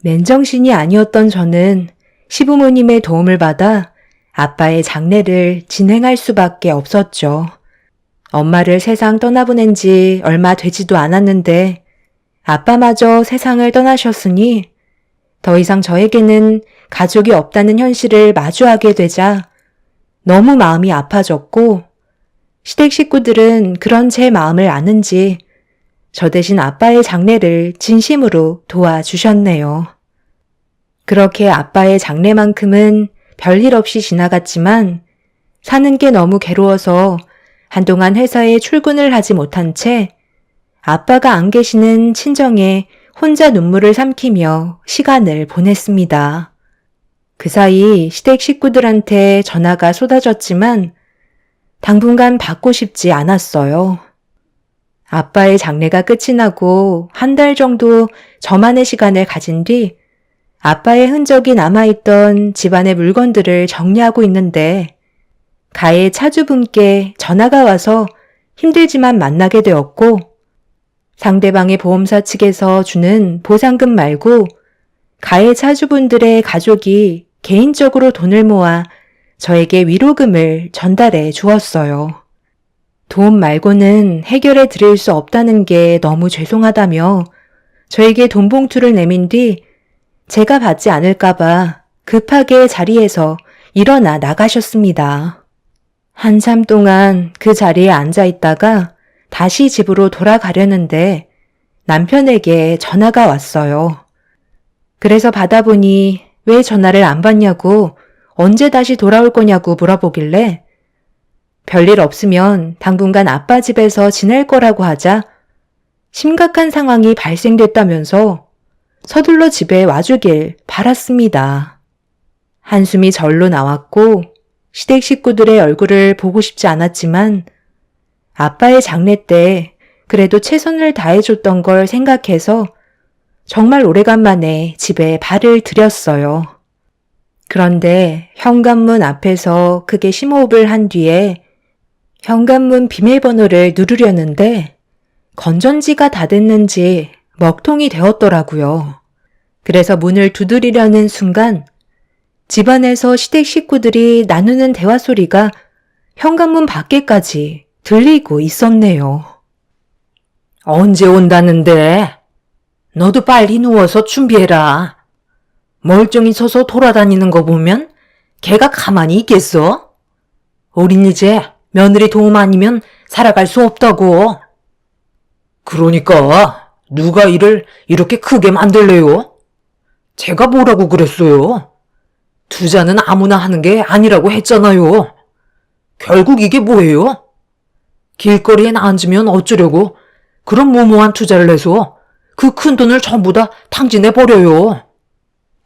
맨정신이 아니었던 저는 시부모님의 도움을 받아 아빠의 장례를 진행할 수밖에 없었죠. 엄마를 세상 떠나보낸 지 얼마 되지도 않았는데 아빠마저 세상을 떠나셨으니 더 이상 저에게는 가족이 없다는 현실을 마주하게 되자 너무 마음이 아파졌고 시댁 식구들은 그런 제 마음을 아는지 저 대신 아빠의 장례를 진심으로 도와주셨네요. 그렇게 아빠의 장례만큼은 별일 없이 지나갔지만 사는 게 너무 괴로워서 한동안 회사에 출근을 하지 못한 채 아빠가 안 계시는 친정에 혼자 눈물을 삼키며 시간을 보냈습니다. 그 사이 시댁 식구들한테 전화가 쏟아졌지만 당분간 받고 싶지 않았어요. 아빠의 장례가 끝이 나고 한 달 정도 저만의 시간을 가진 뒤 아빠의 흔적이 남아있던 집안의 물건들을 정리하고 있는데 가해 차주분께 전화가 와서 힘들지만 만나게 되었고 상대방의 보험사 측에서 주는 보상금 말고 가해 차주분들의 가족이 개인적으로 돈을 모아 저에게 위로금을 전달해 주었어요. 돈 말고는 해결해 드릴 수 없다는 게 너무 죄송하다며 저에게 돈 봉투를 내민 뒤 제가 받지 않을까봐 급하게 자리에서 일어나 나가셨습니다. 한참 동안 그 자리에 앉아 있다가 다시 집으로 돌아가려는데 남편에게 전화가 왔어요. 그래서 받아보니 왜 전화를 안 받냐고 언제 다시 돌아올 거냐고 물어보길래 별일 없으면 당분간 아빠 집에서 지낼 거라고 하자 심각한 상황이 발생됐다면서 서둘러 집에 와주길 바랐습니다. 한숨이 절로 나왔고 시댁 식구들의 얼굴을 보고 싶지 않았지만 아빠의 장례 때 그래도 최선을 다해줬던 걸 생각해서 정말 오래간만에 집에 발을 들였어요. 그런데 현관문 앞에서 크게 심호흡을 한 뒤에 현관문 비밀번호를 누르려는데 건전지가 다 됐는지 먹통이 되었더라고요. 그래서 문을 두드리려는 순간 집안에서 시댁 식구들이 나누는 대화 소리가 현관문 밖에까지 들리고 있었네요. 언제 온다는데? 너도 빨리 누워서 준비해라. 멀쩡히 서서 돌아다니는 거 보면 걔가 가만히 있겠어? 우린 이제 며느리 도움 아니면 살아갈 수 없다고. 그러니까 누가 일을 이렇게 크게 만들래요? 제가 뭐라고 그랬어요? 투자는 아무나 하는 게 아니라고 했잖아요. 결국 이게 뭐예요? 길거리에 앉으면 어쩌려고 그런 무모한 투자를 해서 그 큰 돈을 전부 다 탕진해버려요.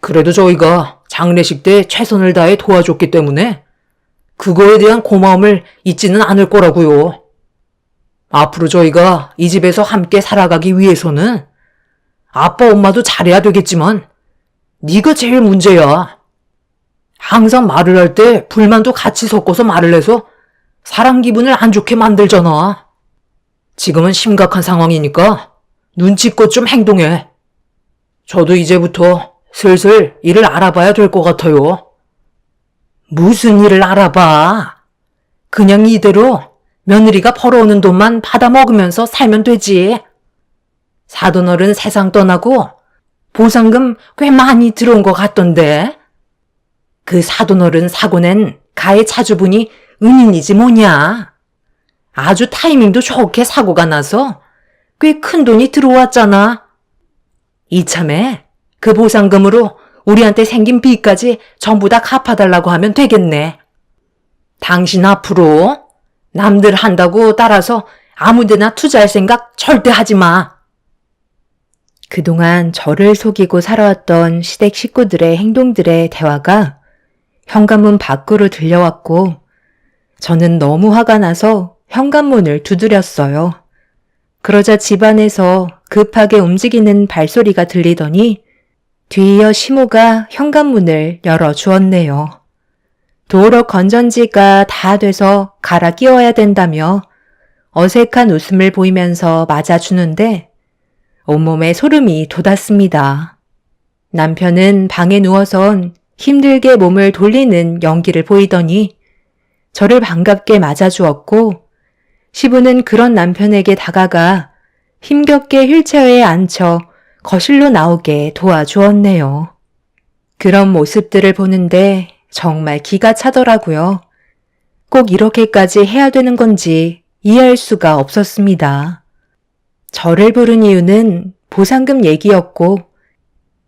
그래도 저희가 장례식 때 최선을 다해 도와줬기 때문에 그거에 대한 고마움을 잊지는 않을 거라고요. 앞으로 저희가 이 집에서 함께 살아가기 위해서는 아빠 엄마도 잘해야 되겠지만 네가 제일 문제야. 항상 말을 할 때 불만도 같이 섞어서 말을 해서 사람 기분을 안 좋게 만들잖아. 지금은 심각한 상황이니까 눈치껏 좀 행동해. 저도 이제부터 슬슬 일을 알아봐야 될 것 같아요. 무슨 일을 알아봐? 그냥 이대로 며느리가 벌어오는 돈만 받아먹으면서 살면 되지. 사돈어른 세상 떠나고 보상금 꽤 많이 들어온 것 같던데. 그 사돈어른 사고 낸 가해 차주분이 은인이지 뭐냐. 아주 타이밍도 좋게 사고가 나서 꽤 큰 돈이 들어왔잖아. 이참에 그 보상금으로 우리한테 생긴 빚까지 전부 다 갚아달라고 하면 되겠네. 당신 앞으로 남들 한다고 따라서 아무데나 투자할 생각 절대 하지 마. 그동안 저를 속이고 살아왔던 시댁 식구들의 행동들의 대화가 현관문 밖으로 들려왔고 저는 너무 화가 나서 현관문을 두드렸어요. 그러자 집안에서 급하게 움직이는 발소리가 들리더니 뒤이어 시모가 현관문을 열어주었네요. 도어록 건전지가 다 돼서 갈아 끼워야 된다며 어색한 웃음을 보이면서 맞아주는데 온몸에 소름이 돋았습니다. 남편은 방에 누워선 힘들게 몸을 돌리는 연기를 보이더니 저를 반갑게 맞아주었고 시부는 그런 남편에게 다가가 힘겹게 휠체어에 앉혀 거실로 나오게 도와주었네요. 그런 모습들을 보는데 정말 기가 차더라고요. 꼭 이렇게까지 해야 되는 건지 이해할 수가 없었습니다. 저를 부른 이유는 보상금 얘기였고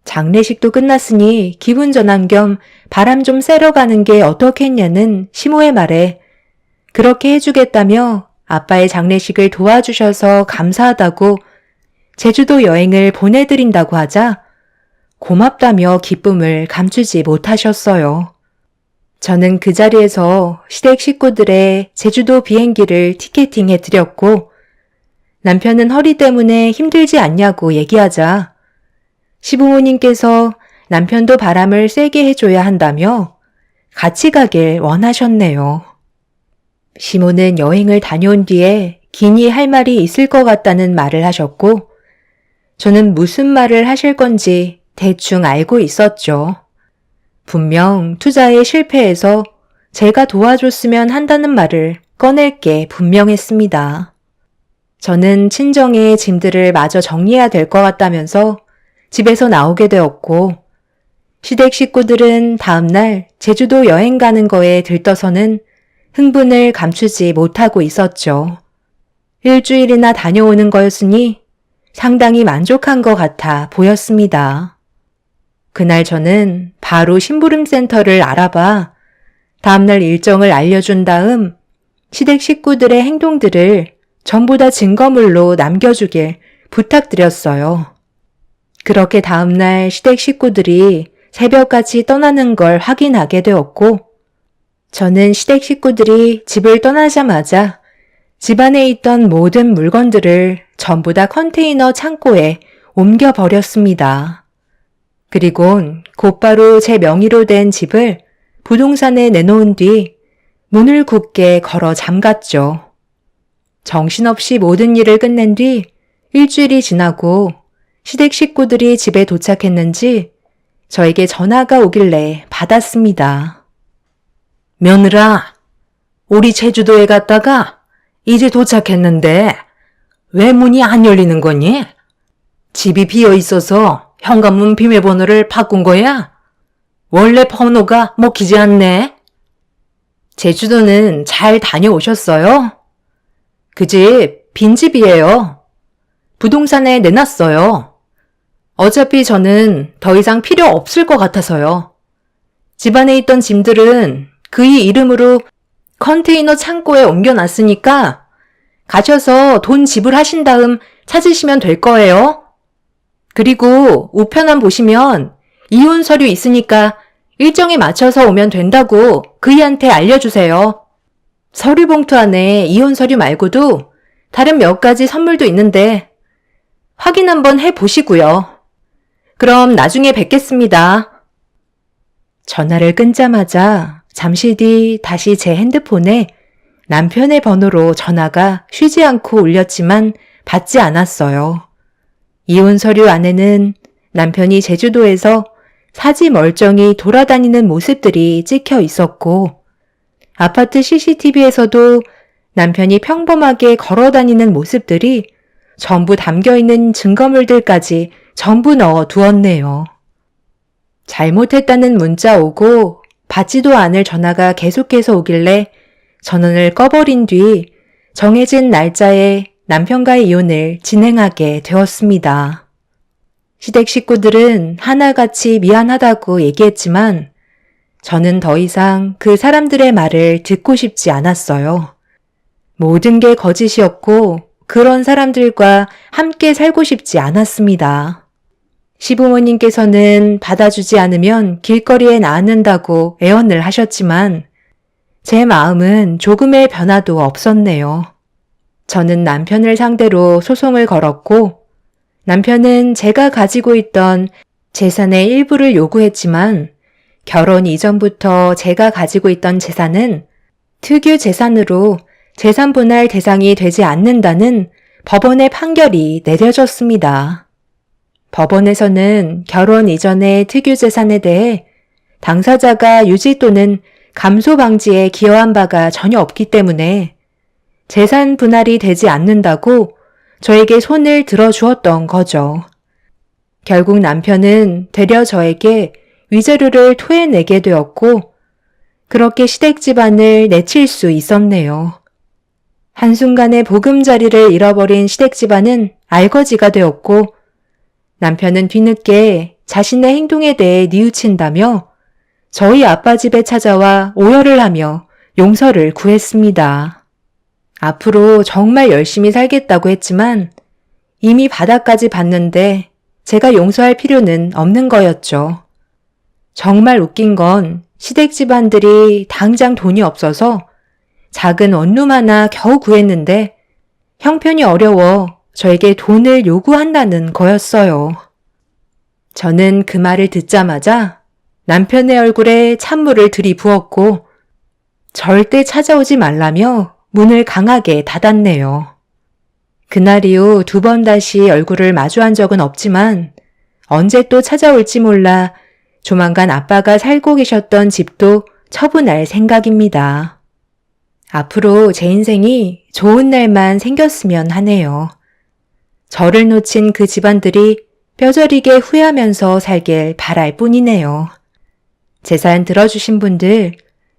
장례식도 끝났으니 기분 전환 겸 바람 좀 쐬러 가는 게 어떻겠냐는 시모의 말에 그렇게 해주겠다며 아빠의 장례식을 도와주셔서 감사하다고 제주도 여행을 보내드린다고 하자 고맙다며 기쁨을 감추지 못하셨어요. 저는 그 자리에서 시댁 식구들의 제주도 비행기를 티켓팅해 드렸고 남편은 허리 때문에 힘들지 않냐고 얘기하자 시부모님께서 남편도 바람을 쐬게 해줘야 한다며 같이 가길 원하셨네요. 시모는 여행을 다녀온 뒤에 기니 할 말이 있을 것 같다는 말을 하셨고 저는 무슨 말을 하실 건지 대충 알고 있었죠. 분명 투자에 실패해서 제가 도와줬으면 한다는 말을 꺼낼 게 분명했습니다. 저는 친정의 짐들을 마저 정리해야 될 것 같다면서 집에서 나오게 되었고 시댁 식구들은 다음날 제주도 여행 가는 거에 들떠서는 흥분을 감추지 못하고 있었죠. 일주일이나 다녀오는 거였으니 상당히 만족한 것 같아 보였습니다. 그날 저는 바로 심부름센터를 알아봐 다음날 일정을 알려준 다음 시댁 식구들의 행동들을 전부 다 증거물로 남겨주길 부탁드렸어요. 그렇게 다음날 시댁 식구들이 새벽같이 떠나는 걸 확인하게 되었고 저는 시댁 식구들이 집을 떠나자마자 집안에 있던 모든 물건들을 전부 다 컨테이너 창고에 옮겨버렸습니다. 그리곤 곧바로 제 명의로 된 집을 부동산에 내놓은 뒤 문을 굳게 걸어 잠갔죠. 정신없이 모든 일을 끝낸 뒤 일주일이 지나고 시댁 식구들이 집에 도착했는지 저에게 전화가 오길래 받았습니다. 며느라, 우리 제주도에 갔다가 이제 도착했는데 왜 문이 안 열리는 거니? 집이 비어 있어서 현관문 비밀번호를 바꾼 거야? 원래 번호가 먹히지 않네. 제주도는 잘 다녀오셨어요? 그 집 빈집이에요. 부동산에 내놨어요. 어차피 저는 더 이상 필요 없을 것 같아서요. 집안에 있던 짐들은 그의 이름으로 컨테이너 창고에 옮겨놨으니까 가셔서 돈 지불하신 다음 찾으시면 될 거예요. 그리고 우편함 보시면 이혼 서류 있으니까 일정에 맞춰서 오면 된다고 그이한테 알려주세요. 서류 봉투 안에 이혼 서류 말고도 다른 몇 가지 선물도 있는데 확인 한번 해보시고요. 그럼 나중에 뵙겠습니다. 전화를 끊자마자 잠시 뒤 다시 제 핸드폰에 남편의 번호로 전화가 쉬지 않고 울렸지만 받지 않았어요. 이혼 서류 안에는 남편이 제주도에서 사지 멀쩡히 돌아다니는 모습들이 찍혀 있었고, 아파트 CCTV에서도 남편이 평범하게 걸어다니는 모습들이 전부 담겨있는 증거물들까지 전부 넣어 두었네요. 잘못했다는 문자 오고 받지도 않을 전화가 계속해서 오길래 전원을 꺼버린 뒤 정해진 날짜에 남편과의 이혼을 진행하게 되었습니다. 시댁 식구들은 하나같이 미안하다고 얘기했지만 저는 더 이상 그 사람들의 말을 듣고 싶지 않았어요. 모든 게 거짓이었고 그런 사람들과 함께 살고 싶지 않았습니다. 시부모님께서는 받아주지 않으면 길거리에 나앉는다고 애원을 하셨지만 제 마음은 조금의 변화도 없었네요. 저는 남편을 상대로 소송을 걸었고 남편은 제가 가지고 있던 재산의 일부를 요구했지만 결혼 이전부터 제가 가지고 있던 재산은 특유 재산으로 재산 분할 대상이 되지 않는다는 법원의 판결이 내려졌습니다. 법원에서는 결혼 이전의 특유 재산에 대해 당사자가 유지 또는 감소 방지에 기여한 바가 전혀 없기 때문에 재산 분할이 되지 않는다고 저에게 손을 들어주었던 거죠. 결국 남편은 되려 저에게 위자료를 토해내게 되었고 그렇게 시댁 집안을 내칠 수 있었네요. 한순간에 보금자리를 잃어버린 시댁 집안은 알거지가 되었고 남편은 뒤늦게 자신의 행동에 대해 뉘우친다며 저희 아빠 집에 찾아와 오열을 하며 용서를 구했습니다. 앞으로 정말 열심히 살겠다고 했지만 이미 바닥까지 봤는데 제가 용서할 필요는 없는 거였죠. 정말 웃긴 건 시댁 집안들이 당장 돈이 없어서 작은 원룸 하나 겨우 구했는데 형편이 어려워 저에게 돈을 요구한다는 거였어요. 저는 그 말을 듣자마자 남편의 얼굴에 찬물을 들이부었고 절대 찾아오지 말라며 문을 강하게 닫았네요. 그날 이후 2번 다시 얼굴을 마주한 적은 없지만 언제 또 찾아올지 몰라 조만간 아빠가 살고 계셨던 집도 처분할 생각입니다. 앞으로 제 인생이 좋은 날만 생겼으면 하네요. 저를 놓친 그 집안들이 뼈저리게 후회하면서 살길 바랄 뿐이네요. 제 사연 들어주신 분들,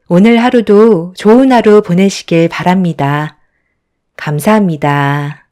오늘 하루도 좋은 하루 보내시길 바랍니다. 감사합니다.